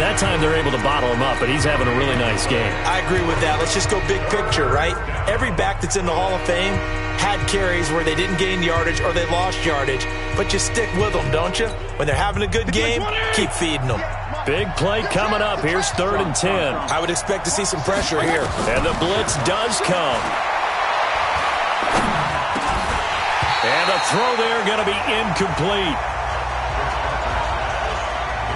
That time they're able to bottle him up, but he's having a really nice game. I agree with that. Let's just go big picture, right? Every back that's in the Hall of Fame had carries where they didn't gain yardage or they lost yardage, but you stick with them, don't you? When they're having a good game, keep feeding them. Big play coming up. Here's 3rd and 10. I would expect to see some pressure here. And the blitz does come. And the throw there going to be incomplete.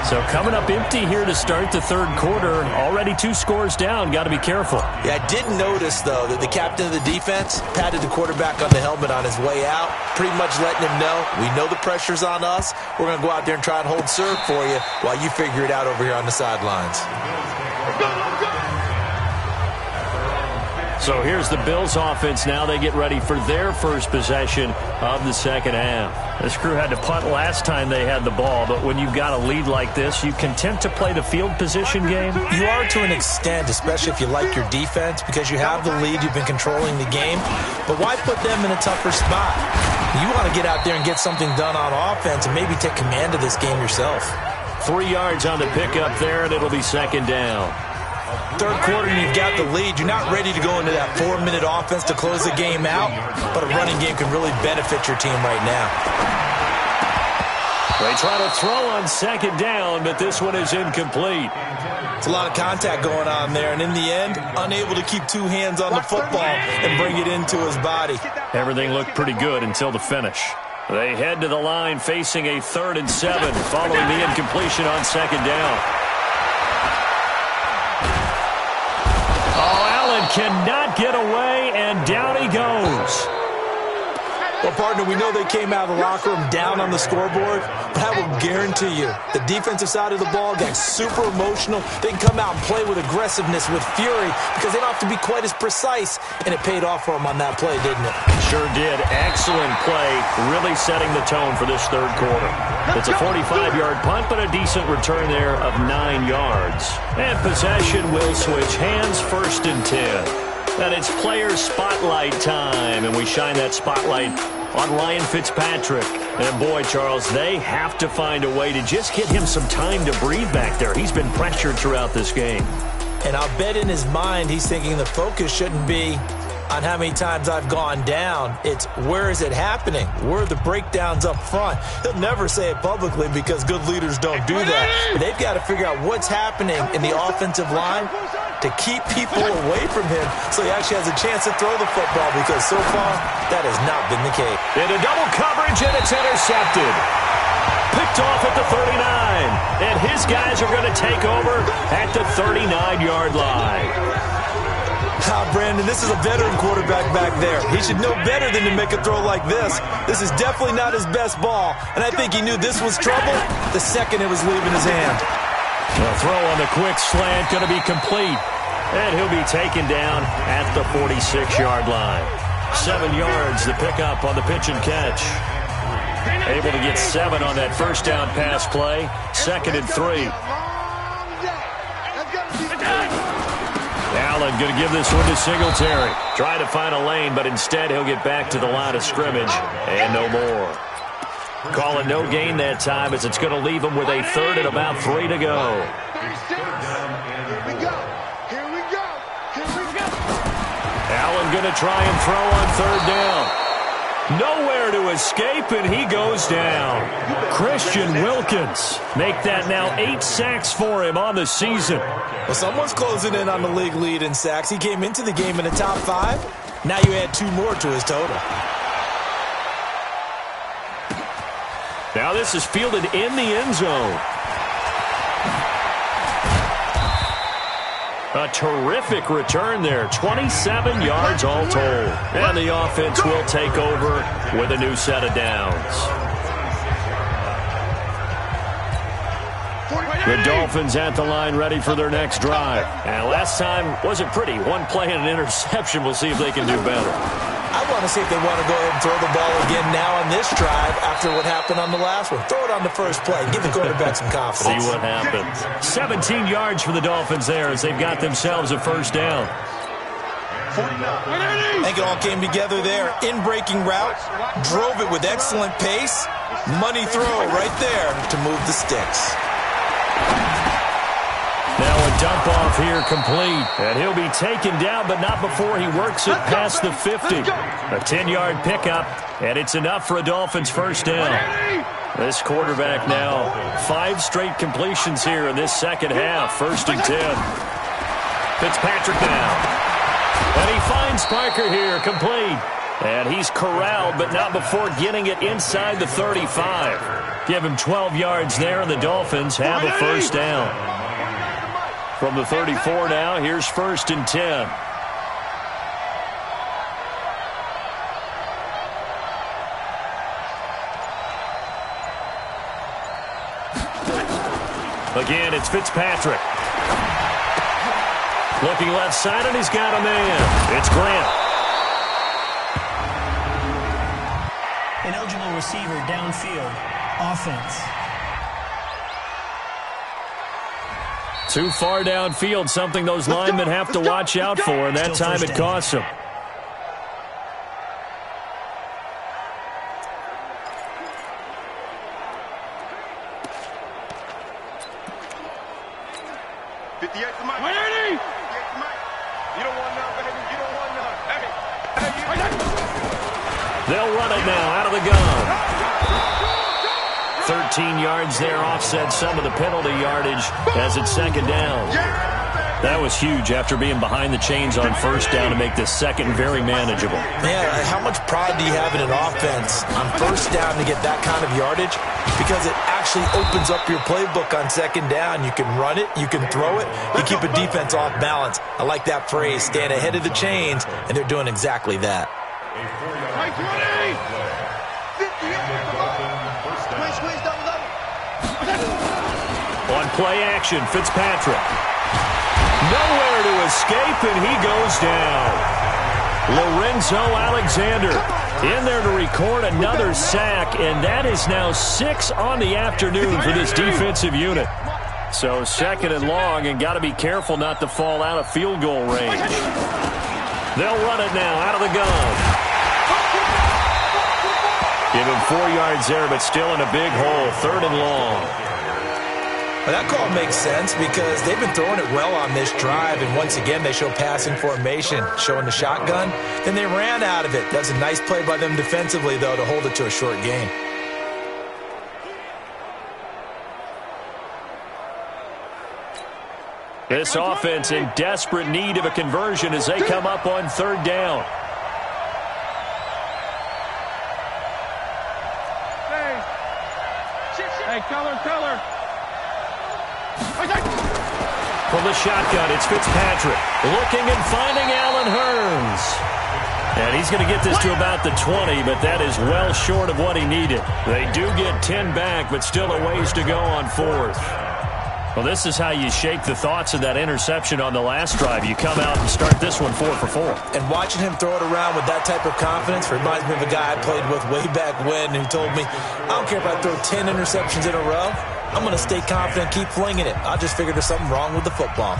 So coming up empty here to start the 3rd quarter. Already 2 scores down. Got to be careful. Yeah, I did notice, though, that the captain of the defense patted the quarterback on the helmet on his way out, pretty much letting him know, we know the pressure's on us. We're going to go out there and try and hold serve for you while you figure it out over here on the sidelines. So here's the Bills offense now. They get ready for their first possession of the second half. This crew had to punt last time they had the ball, but when you've got a lead like this, you content to play the field position game? You are to an extent, especially if you like your defense, because you have the lead, you've been controlling the game. But why put them in a tougher spot? You want to get out there and get something done on offense and maybe take command of this game yourself. 3 yards on the pickup there, and it'll be second down. 3rd quarter and you've got the lead. You're not ready to go into that 4-minute offense to close the game out, but a running game can really benefit your team right now. They try to throw on second down, but this one is incomplete. It's a lot of contact going on there, and in the end, unable to keep 2 hands on the football and bring it into his body. Everything looked pretty good until the finish. They head to the line facing a 3rd and 7 following the incompletion on second down. Cannot get away, and down he goes. Well, partner, we know they came out of the locker room down on the scoreboard, but I will guarantee you the defensive side of the ball got super emotional. They can come out and play with aggressiveness, with fury, because they don't have to be quite as precise, and it paid off for them on that play, didn't it? Sure did. Excellent play, really setting the tone for this 3rd quarter. It's a 45-yard punt, but a decent return there of 9 yards. And possession will switch hands, 1st and 10. And it's player spotlight time, and we shine that spotlight on Ryan Fitzpatrick. And boy, Charles, they have to find a way to just get him some time to breathe back there. He's been pressured throughout this game. And I'll bet in his mind he's thinking the focus shouldn't be on how many times I've gone down. It's where is it happening? Where are the breakdowns up front? He'll never say it publicly because good leaders don't do that. But they've got to figure out what's happening in the offensive line to keep people away from him so he actually has a chance to throw the football, because so far that has not been the case. Into double coverage, and it's intercepted. Picked off at the 39, and his guys are going to take over at the 39-yard line. Brandon, this is a veteran quarterback back there. He should know better than to make a throw like this. This is definitely not his best ball, and I think he knew this was trouble the second it was leaving his hand. The throw on the quick slant going to be complete, and he'll be taken down at the 46-yard line. 7 yards, the pickup on the pitch and catch. Able to get 7 on that first down pass play. 2nd and 3. Allen going to give this one to Singletary. Trying to find a lane, but instead he'll get back to the line of scrimmage and no more. Call it no gain that time, as it's going to leave him with a 3rd and about 3 to go. Allen going to try and throw on 3rd down. Nowhere to escape, and he goes down. Christian Wilkins make that now 8 sacks for him on the season. Well, someone's closing in on the league lead in sacks. He came into the game in the top 5. Now you add 2 more to his total. Now this is fielded in the end zone. A terrific return there. 27 yards all told. And the offense will take over with a new set of downs. The Dolphins at the line, ready for their next drive. And last time wasn't pretty. 1 play and an interception. We'll see if they can do better. I want to see if they want to go ahead and throw the ball again now on this drive after what happened on the last one. Throw it on the first play. Give the quarterback some confidence. See what happens. 17 yards for the Dolphins there as they've got themselves a first down. I think it all came together there. In-breaking route. Drove it with excellent pace. Money throw right there to move the sticks. dump off here complete. And he'll be taken down, but not before he works it past the 50. A 10-yard pickup, and it's enough for a Dolphins first down. This quarterback now, 5 straight completions here in this second half. 1st and 10. Fitzpatrick now. And he finds Parker here, complete. And he's corralled, but not before getting it inside the 35. Give him 12 yards there, and the Dolphins have a first down. From the 34 now, here's 1st and 10. Again, it's Fitzpatrick. Looking left side, and he's got a man. It's Grant. Ineligible receiver downfield. Offense. Too far downfield, something those linemen have to watch out for, and that time it costs them. They'll run it now out of the gun. 13 yards there, offset some of the penalty yardage as it's second down. That was huge after being behind the chains on first down to make this second very manageable. Yeah, how much pride do you have in an offense on first down to get that kind of yardage? Because it actually opens up your playbook on second down. You can run it, you can throw it, you keep a defense off balance. I like that phrase, stand ahead of the chains, and they're doing exactly that. On play action, Fitzpatrick. Nowhere to escape, and he goes down. Lorenzo Alexander in there to record another sack, and that is now 6 on the afternoon for this defensive unit. So 2nd and long, and got to be careful not to fall out of field goal range. They'll run it now out of the gun. Give him 4 yards there, but still in a big hole. 3rd and long. Well, that call makes sense because they've been throwing it well on this drive, and once again they show passing formation, showing the shotgun. Then they ran out of it. That's a nice play by them defensively, though, to hold it to a short gain. This offense in desperate need of a conversion as they come up on 3rd down. Hey, color. From the shotgun, it's Fitzpatrick. Looking and finding Allen Hurns. And he's going to get this to about the 20, but that is well short of what he needed. They do get 10 back, but still a ways to go on 4th. Well, this is how you shake the thoughts of that interception on the last drive. You come out and start this one 4 for 4. And watching him throw it around with that type of confidence reminds me of a guy I played with way back when who told me, I don't care if I throw 10 interceptions in a row. I'm going to stay confident, keep flinging it. I just figured there's something wrong with the football.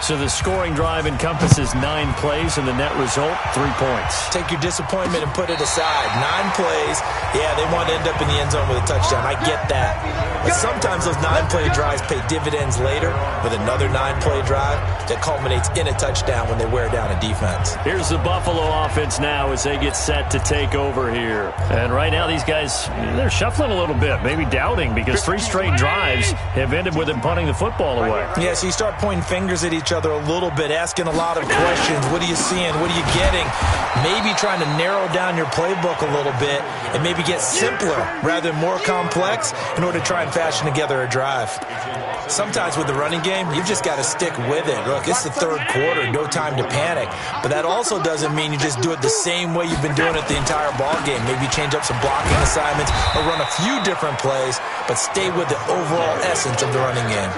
So the scoring drive encompasses 9 plays, and the net result, 3 points. Take your disappointment and put it aside. 9 plays. Yeah, they want to end up in the end zone with a touchdown. I get that. But sometimes those 9-play drives pay dividends later with another 9-play drive that culminates in a touchdown when they wear down a defense. Here's the Buffalo offense now as they get set to take over here. And right now these guys, they're shuffling a little bit, maybe doubting, because 3 straight drives have ended with them punting the football away. Yeah, so you start pointing fingers at each other a little bit, asking a lot of questions. What are you seeing? What are you getting? Maybe trying to narrow down your playbook a little bit and maybe get simpler rather than more complex in order to try and fashion together a drive. Sometimes with the running game, you've just got to stick with it. Look, it's the 3rd quarter, no time to panic. But that also doesn't mean you just do it the same way you've been doing it the entire ball game. Maybe change up some blocking assignments or run a few different plays, but stay with the overall essence of the running game.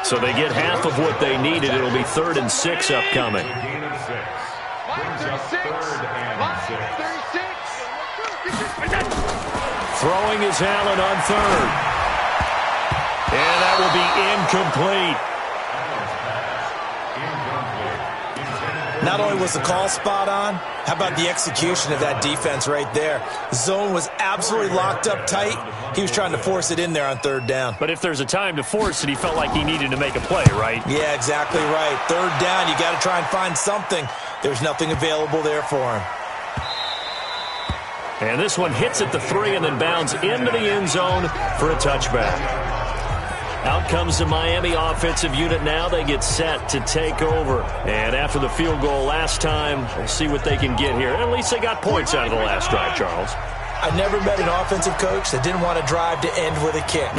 So they get half of what they needed. It'll be 3rd and 6 upcoming. Throwing is Allen on 3rd. And that will be incomplete. Not only was the call spot on, how about the execution of that defense right there? The zone was absolutely locked up tight. He was trying to force it in there on third down. But if there's a time to force it, he felt like he needed to make a play, right? Yeah, exactly right. Third down, you got to try and find something. There's nothing available there for him. And this one hits at the 3 and then bounds into the end zone for a touchback. Out comes the Miami offensive unit now. They get set to take over. And after the field goal last time, we'll see what they can get here. At least they got points out of the last drive, Charles. I never met an offensive coach that didn't want to drive to end with a kick.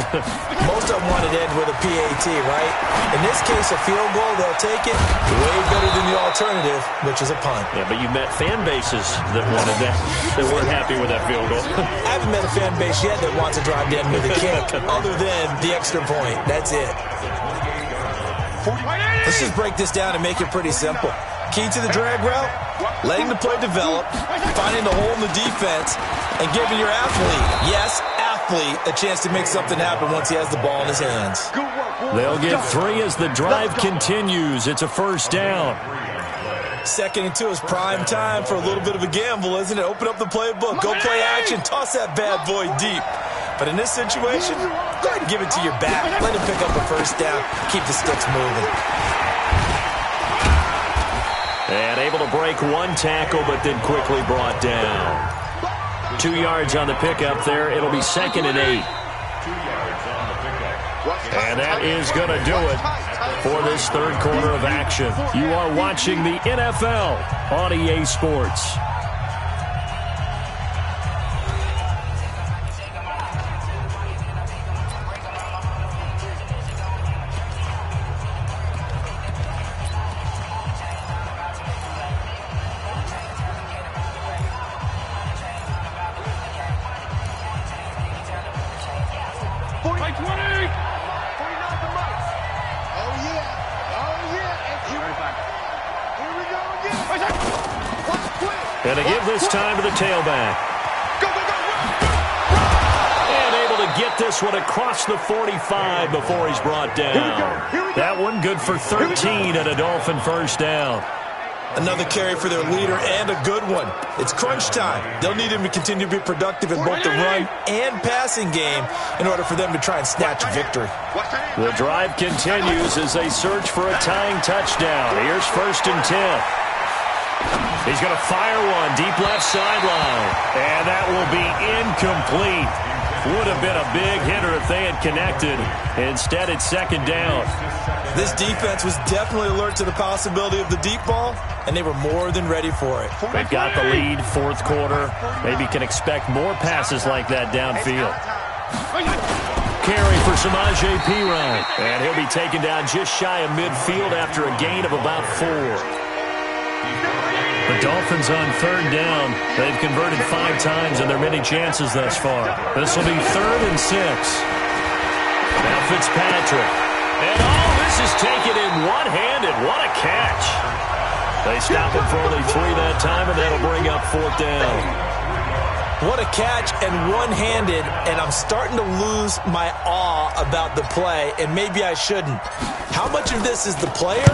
Most of them wanted to end with a PAT, right? In this case, a field goal, they'll take it way better than the alternative, which is a punt. Yeah, but you met fan bases that wanted that, that weren't happy with that field goal. I haven't met a fan base yet that wants to drive to end with a kick, other than the extra point. That's it. Let's just break this down and make it pretty simple. Key to the drag route, letting the play develop, finding the hole in the defense, and giving your athlete, yes, athlete, a chance to make something happen once he has the ball in his hands. They'll get 3 as the drive continues. It's a first down. 2nd and 2 is prime time for a little bit of a gamble, isn't it? Open up the playbook, go play action, toss that bad boy deep. But in this situation, go ahead and give it to your back. Let him pick up a first down, keep the sticks moving. And able to break one tackle, but then quickly brought down. 2 yards on the pickup there. It'll be 2nd and 8. 2 yards on the pickup. And that is going to do it for this third quarter of action. You are watching the NFL on EA Sports. And to give this time to the tailback. And able to get this one across the 45 before he's brought down. That one good for 13 and a Dolphin first down. Another carry for their leader and a good one. It's crunch time. They'll need him to continue to be productive in both the run and passing game in order for them to try and snatch a victory. The drive continues as they search for a tying touchdown. Here's 1st and 10. He's going to fire one deep left sideline. And that will be incomplete. Would have been a big hitter if they had connected. Instead, it's 2nd down. This defense was definitely alert to the possibility of the deep ball, and they were more than ready for it. They've got the lead, 4th quarter. Maybe can expect more passes like that downfield. Carry for Samaje Perine. And he'll be taken down just shy of midfield after a gain of about 4. The Dolphins on 3rd down. They've converted 5 times in their many chances thus far. This will be 3rd and 6. Now Fitzpatrick. And this is taken in one-handed. What a catch. They stop him for only 3 that time, and that'll bring up 4th down. What a catch and one-handed, and I'm starting to lose my awe about the play, and maybe I shouldn't. How much of this is the player?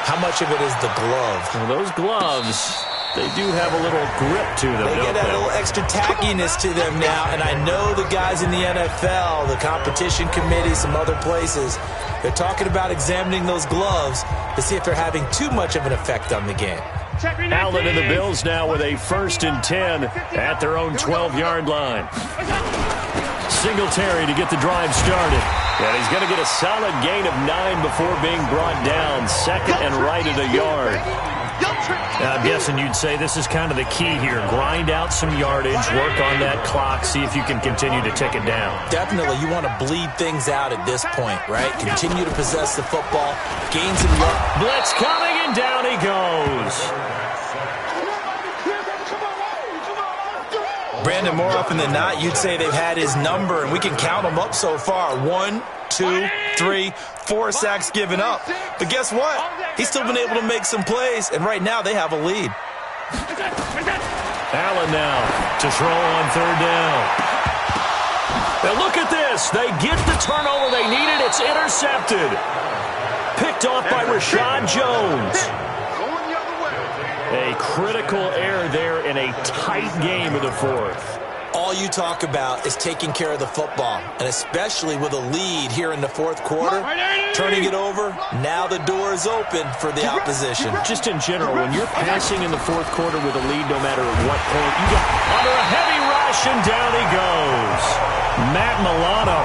How much of it is the glove? Well, those gloves, they do have a little grip to them, They don't get that they? little extra tackiness to them now, and I know the guys in the NFL, the competition committee, some other places, they're talking about examining those gloves to see if they're having too much of an effect on the game. Allen and the Bills now with a 1st and 10 at their own 12-yard line. Singletary to get the drive started. And he's going to get a solid gain of 9 before being brought down. 2nd and right at a yard. Now, I'm guessing you'd say this is kind of the key here. Grind out some yardage, work on that clock, see if you can continue to tick it down. Definitely, you want to bleed things out at this point, right? Continue to possess the football, gain some yardage. Blitz coming, and down he goes. Brandon, more often than not, you'd say they've had his number, and we can count them up so far. 1, 2, 3, 4 sacks given up. But guess what? He's still been able to make some plays, and right now they have a lead. Allen now to throw on 3rd down. Now look at this. They get the turnover they needed. It's intercepted. Picked off by Rashad Jones. critical error there in a tight game of the fourth. All you talk about is taking care of the football, and especially with a lead here in the fourth quarter, turning it over, now the door is open for the opposition. Just in general, when you're passing in the fourth quarter with a lead, no matter at what point, you get under a heavy rush, and down he goes. Matt Milano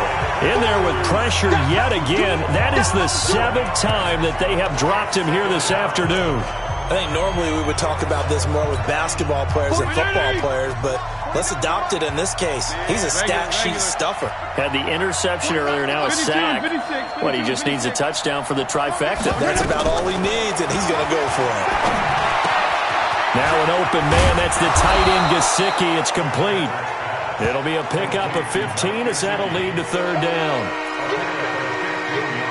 in there with pressure yet again. That is the 7th time that they have dropped him here this afternoon. I think normally we would talk about this more with basketball players than football players, but let's adopt it in this case. He's a stat sheet stuffer. Had the interception earlier, now a sack. He just needs a touchdown for the trifecta. That's about all he needs, and he's going to go for it. Now an open man. That's the tight end, Gesicki. It's complete. It'll be a pickup of 15 as that'll lead to third down.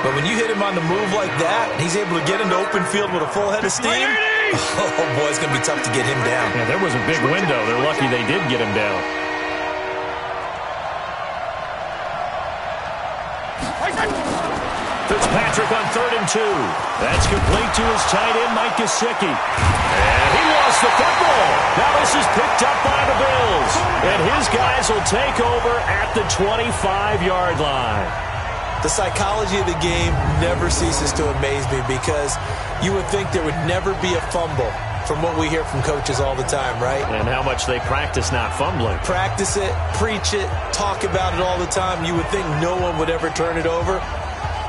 But when you hit him on the move like that, he's able to get into open field with a full head of steam. Oh, boy, it's going to be tough to get him down. Yeah, there was a big window. They're lucky they did get him down. Fitzpatrick on 3rd and 2. That's complete to his tight end, Mike Gesicki. And he lost the football. Now this is picked up by the Bills. And his guys will take over at the 25-yard line. The psychology of the game never ceases to amaze me because you would think there would never be a fumble from what we hear from coaches all the time, right? And how much they practice not fumbling. Practice it, preach it, talk about it all the time. You would think no one would ever turn it over.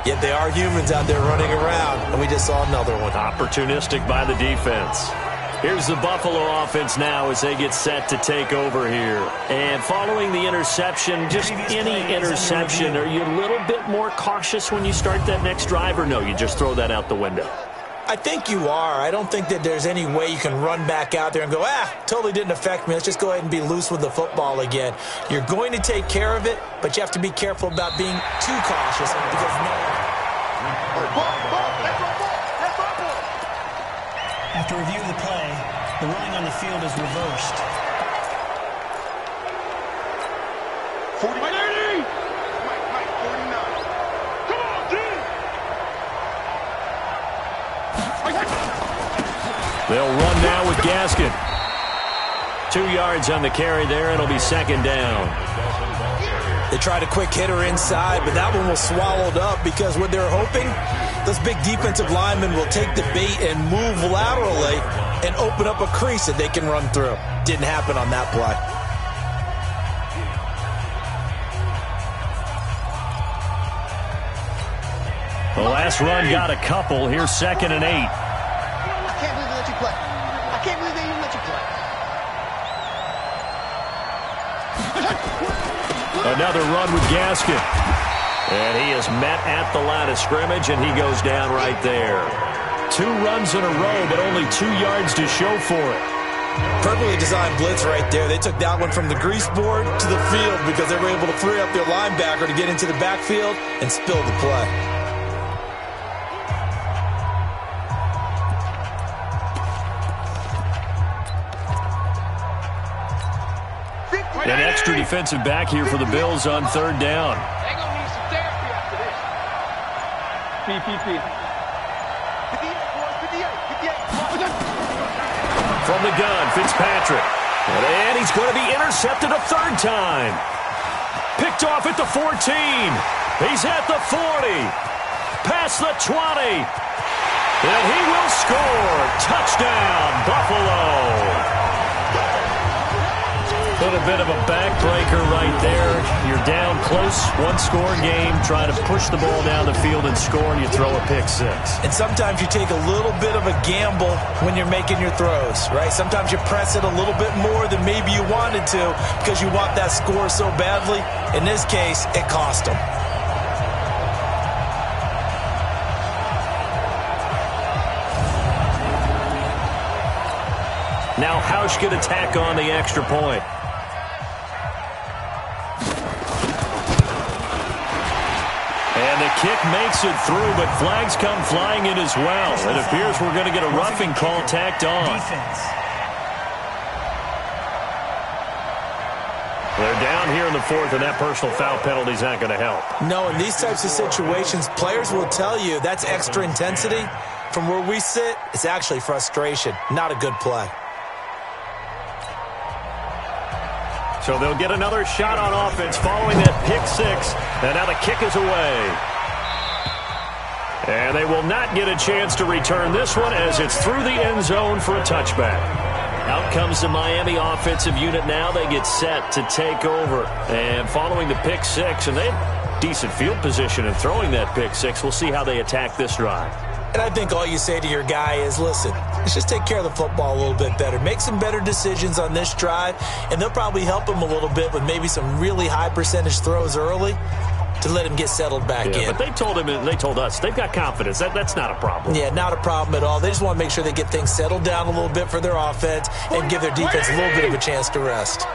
Yet they are humans out there running around, and we just saw another one. Opportunistic by the defense. Here's the Buffalo offense now as they get set to take over here. And following the interception, just any interception, are you a little bit more cautious when you start that next drive, or no, you just throw that out the window? I think you are. I don't think that there's any way you can run back out there and go, totally didn't affect me. Let's just go ahead and be loose with the football again. You're going to take care of it, but you have to be careful about being too cautious because After review of the play, the ruling on the field is reversed. 40. Mike, 49. Come on, team. They'll run now with Gaskin. 2 yards on the carry there, and it'll be 2nd down. They tried a quick hitter inside, but that one was swallowed up because what they're hoping, those big defensive linemen will take the bait and move laterally and open up a crease that they can run through. Didn't happen on that play. The last run got a couple. Here's 2nd and 8. I can't believe they let you play. I can't believe they even let you play. Another run with Gaskin. And he is met at the line of scrimmage, and he goes down right there. 2 runs in a row, but only 2 yards to show for it. Perfectly designed blitz right there. They took that one from the grease board to the field because they were able to free up their linebacker to get into the backfield and spill the play. An extra defensive back here for the Bills on 3rd down. They're going to need some therapy after this. PPP. 58. From the gun, Fitzpatrick. And he's going to be intercepted a 3rd time. Picked off at the 14. He's at the 40. Past the 20. And he will score. Touchdown, Buffalo. Little bit of a backbreaker right there. You're down close, 1-score game, trying to push the ball down the field and score, and you throw a pick 6. And sometimes you take a little bit of a gamble when you're making your throws, right? Sometimes you press it a little bit more than maybe you wanted to because you want that score so badly. In this case, it cost them. Now Hausch could attack on the extra point. And the kick makes it through, but flags come flying in as well. It appears we're going to get a roughing call tacked on. They're down here in the 4th, and that personal foul penalty is not going to help. No, in these types of situations, players will tell you that's extra intensity. From where we sit, it's actually frustration, not a good play. So they'll get another shot on offense following that pick six. And now the kick is away. And they will not get a chance to return this one as it's through the end zone for a touchback. Out comes the Miami offensive unit now. They get set to take over. And following the pick six, and they have decent field position in throwing that pick six. We'll see how they attack this drive. And I think all you say to your guy is, listen, let's just take care of the football a little bit better. Make some better decisions on this drive, and they'll probably help him a little bit with maybe some really high percentage throws early to let him get settled back in. But they told him, and they told us, they've got confidence. That's not a problem. Yeah, not a problem at all. They just want to make sure they get things settled down a little bit for their offense and give their defense a little bit of a chance to rest.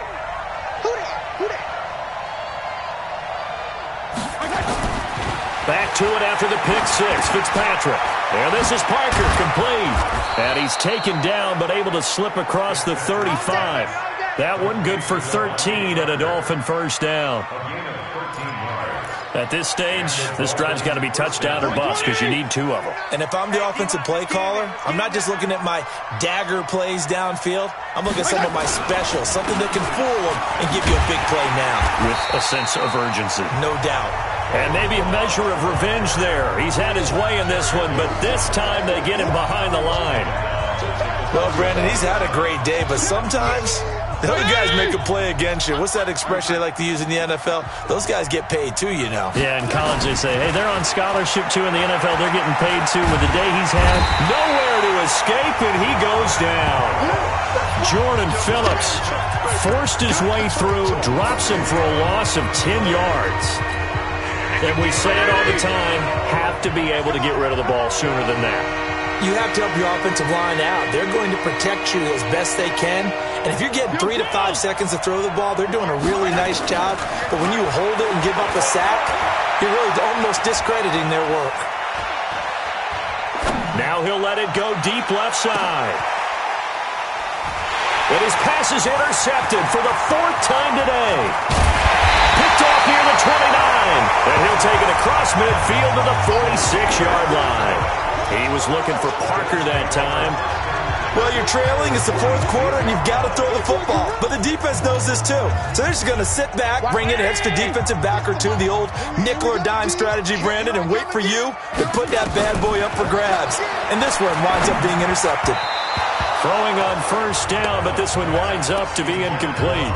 Back to it after the pick six. Fitzpatrick. And this is Parker, complete. And he's taken down, but able to slip across the 35. That one good for 13 and a Dolphin first down. At this stage, this drive's got to be touchdown or bust because you need two of them. And if I'm the offensive play caller, I'm not just looking at my dagger plays downfield. I'm looking at some of my specials, something that can fool them and give you a big play now. With a sense of urgency. No doubt. And maybe a measure of revenge there. He's had his way in this one, but this time they get him behind the line. Well, Brandon, he's had a great day, but sometimes the other guys make a play against you. What's that expression they like to use in the NFL? Those guys get paid too, you know. Yeah, in college they say, hey, they're on scholarship too. In the NFL, they're getting paid too. With the day he's had, nowhere to escape, and he goes down. Jordan Phillips forced his way through, drops him for a loss of 10 yards. And we say it all the time, have to be able to get rid of the ball sooner than that. You have to help your offensive line out. They're going to protect you as best they can. And if you're getting 3 to 5 seconds to throw the ball, they're doing a really nice job. But when you hold it and give up a sack, you're really almost discrediting their work. Now he'll let it go deep left side. And his pass is intercepted for the 4th time today. Picked off near the 29. And he'll take it across midfield to the 46-yard line. He was looking for Parker that time. Well, you're trailing. It's the 4th quarter, and you've got to throw the football. But the defense knows this, too. So they're just going to sit back, bring in an extra defensive back or two, the old nickel or dime strategy, Brandon, and wait for you to put that bad boy up for grabs. And this one winds up being intercepted. Throwing on first down, but this one winds up to be incomplete.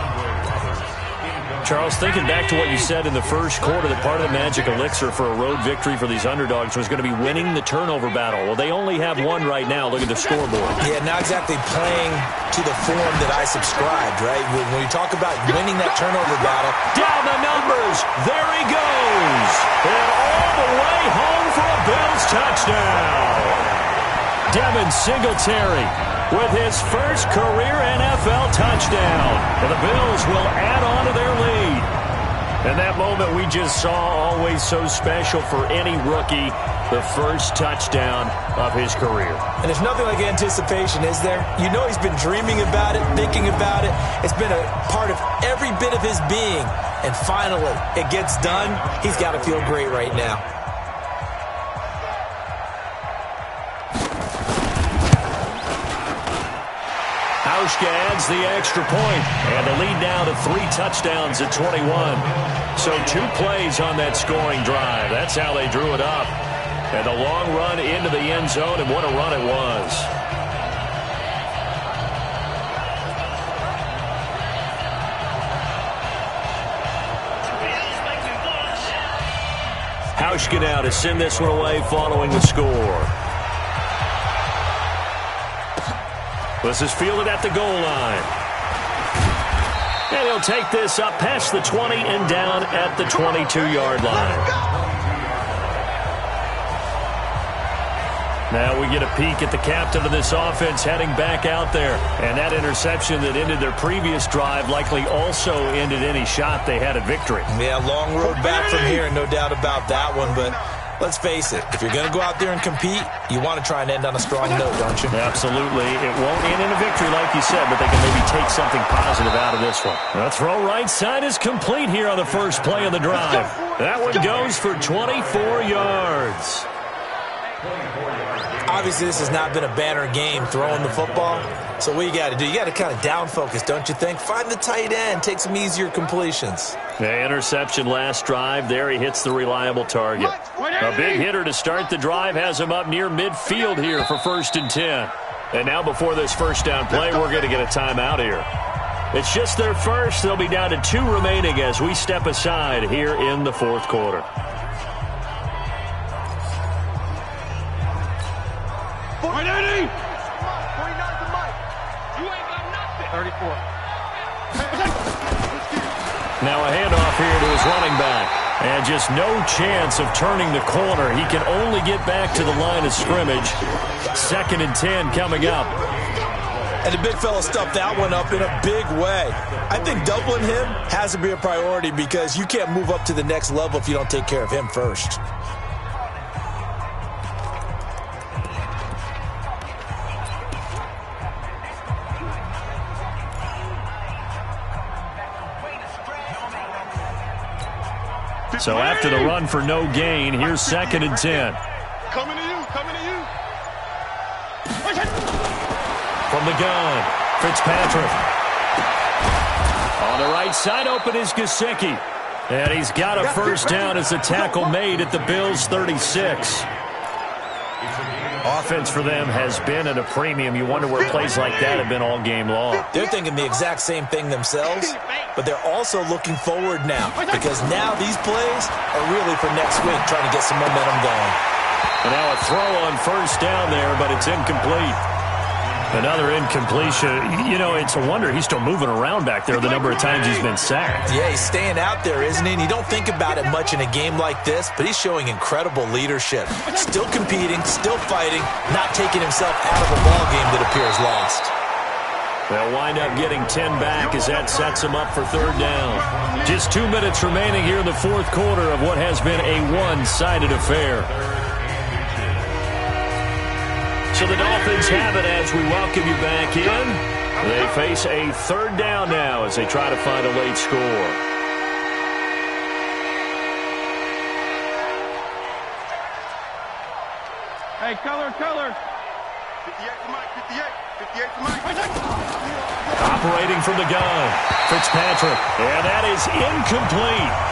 Charles, thinking back to what you said in the first quarter, that part of the magic elixir for a road victory for these underdogs was going to be winning the turnover battle. Well, they only have one right now. Look at the scoreboard. Yeah, not exactly playing to the form that I subscribed, right? When you talk about winning that turnover battle. Down the numbers. There he goes. And all the way home for a Bills touchdown. Devin Singletary with his first career NFL touchdown. And the Bills will add on to their lead. And that moment we just saw, always so special for any rookie, the first touchdown of his career. And there's nothing like anticipation, is there? You know he's been dreaming about it, thinking about it. It's been a part of every bit of his being. And finally, it gets done. He's got to feel great right now. Hauschka adds the extra point, and the lead now to 3 touchdowns at 21. So 2 plays on that scoring drive. That's how they drew it up. And a long run into the end zone, and what a run it was. Hauschka now to send this one away following the score. This is fielded at the goal line. And he'll take this up past the 20 and down at the 22-yard line. Now we get a peek at the captain of this offense heading back out there. And that interception that ended their previous drive likely also ended any shot they had at victory. Yeah, long road back from here, no doubt about that one, but let's face it, if you're going to go out there and compete, you want to try and end on a strong note, don't you? Absolutely. It won't end in a victory like you said, but they can maybe take something positive out of this one. The throw right side is complete here on the first play of the drive. That one goes for 24 yards. Obviously, this has not been a banner game throwing the football. So what you got to do, you got to kind of down focus, don't you think? Find the tight end, take some easier completions. The interception last drive. There he hits the reliable target. A big hitter to start the drive has him up near midfield here for 1st and 10. And now before this first down play, we're going to get a timeout here. It's just their first. They'll be down to 2 remaining as we step aside here in the 4th quarter. Now a handoff here to his running back. And just no chance of turning the corner. He can only get back to the line of scrimmage. 2nd and 10 coming up. And the big fella stuffed that one up in a big way. I think doubling him has to be a priority because you can't move up to the next level if you don't take care of him first. So after the run for no gain, here's 2nd and 10. Coming to you, coming to you. From the gun, Fitzpatrick. On the right side, open is Gesicki. And he's got a first down as the tackle made at the Bills' 36. Offense for them has been at a premium. You wonder where plays like that have been all game long. They're thinking the exact same thing themselves, but they're also looking forward now because now these plays are really for next week, trying to get some momentum going. And now a throw on first down there, but it's incomplete. Another incompletion. You know, it's a wonder he's still moving around back there the number of times he's been sacked. Yeah, he's staying out there, isn't he? And you don't think about it much in a game like this, but he's showing incredible leadership. Still competing, still fighting, not taking himself out of a ball game that appears lost. They'll wind up getting 10 back as that sets him up for 3rd down. Just 2 minutes remaining here in the 4th quarter of what has been a one-sided affair. So the Dolphins have it as we welcome you back in. They face a 3rd down now as they try to find a late score. Hey, color. 58 to Mike, 58 to Mike. Operating from the gun, Fitzpatrick. And that is incomplete.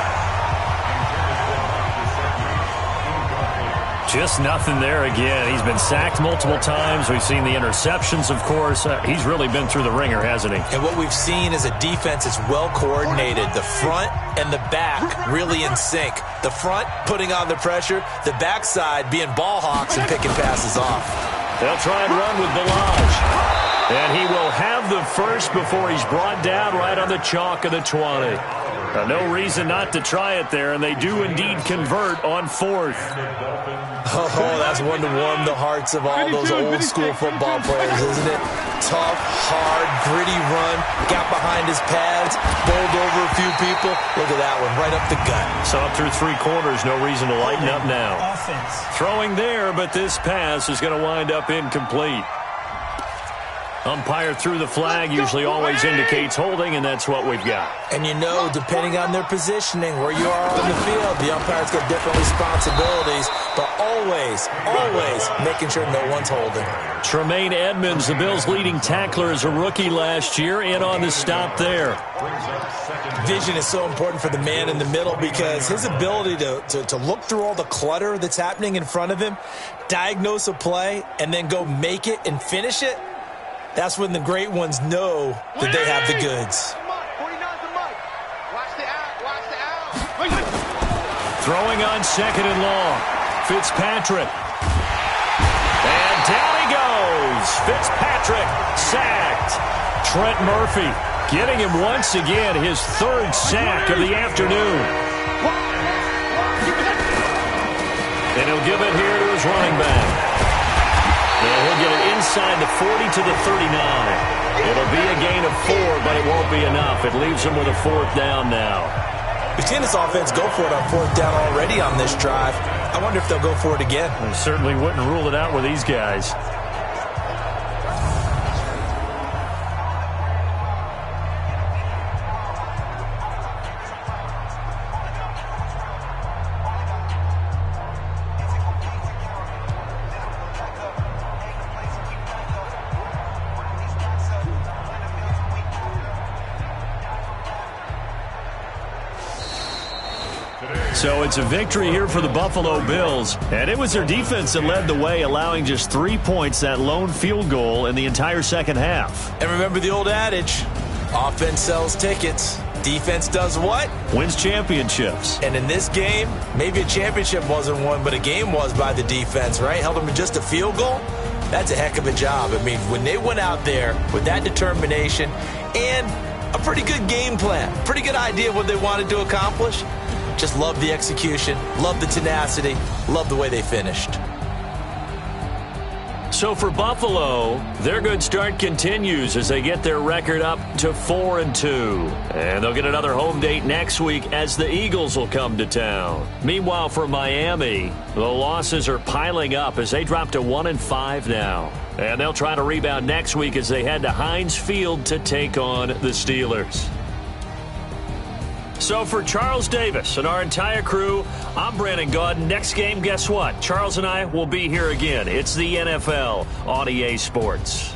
Just nothing there again. He's been sacked multiple times. We've seen the interceptions, of course. He's really been through the ringer, hasn't he? And what we've seen is a defense that's well coordinated. The front and the back really in sync. The front putting on the pressure. The backside being ball hawks and picking passes off. They'll try and run with Balaj. And he will have the first before he's brought down right on the chalk of the 20. Now, no reason not to try it there, and they do indeed convert on 4th. Oh, that's one to warm the hearts of all those old-school football players, isn't it? Tough, hard, gritty run, got behind his pads, bowled over a few people. Look at that one, right up the gut. So up through 3 quarters, no reason to lighten up now. Offense. Throwing there, but this pass is going to wind up incomplete. Umpire threw the flag, usually always indicates holding, and that's what we've got. And you know, depending on their positioning, where you are on the field, the umpire's got different responsibilities, but always making sure no one's holding. Tremaine Edmonds, the Bills' leading tackler as a rookie last year, in on the stop there. Vision is so important for the man in the middle because his ability to look through all the clutter that's happening in front of him, diagnose a play, and then go make it and finish it, that's when the great ones know that they have the goods. Throwing on 2nd and long. Fitzpatrick. And down he goes. Fitzpatrick sacked. Trent Murphy getting him once again his 3rd sack of the afternoon. And he'll give it here to his running back. And he'll get it inside the 40 to the 39. It'll be a gain of 4, but it won't be enough. It leaves him with a 4th down now. We've seen this offense go for it on 4th down already on this drive. I wonder if they'll go for it again. I certainly wouldn't rule it out with these guys. So it's a victory here for the Buffalo Bills, and it was their defense that led the way, allowing just 3 points, that lone field goal in the entire second half. And remember the old adage, offense sells tickets. Defense does what? Wins championships. And in this game, maybe a championship wasn't won, but a game was by the defense, right? Held them to just a field goal. That's a heck of a job. I mean, when they went out there with that determination and a pretty good game plan, pretty good idea of what they wanted to accomplish, just love the execution, love the tenacity, love the way they finished. So for Buffalo, their good start continues as they get their record up to 4-2. And they'll get another home date next week as the Eagles will come to town. Meanwhile, for Miami, the losses are piling up as they drop to 1-5 now. And they'll try to rebound next week as they head to Heinz Field to take on the Steelers. So for Charles Davis and our entire crew, I'm Brandon Gaudin. Next game, guess what? Charles and I will be here again. It's the NFL on EA Sports.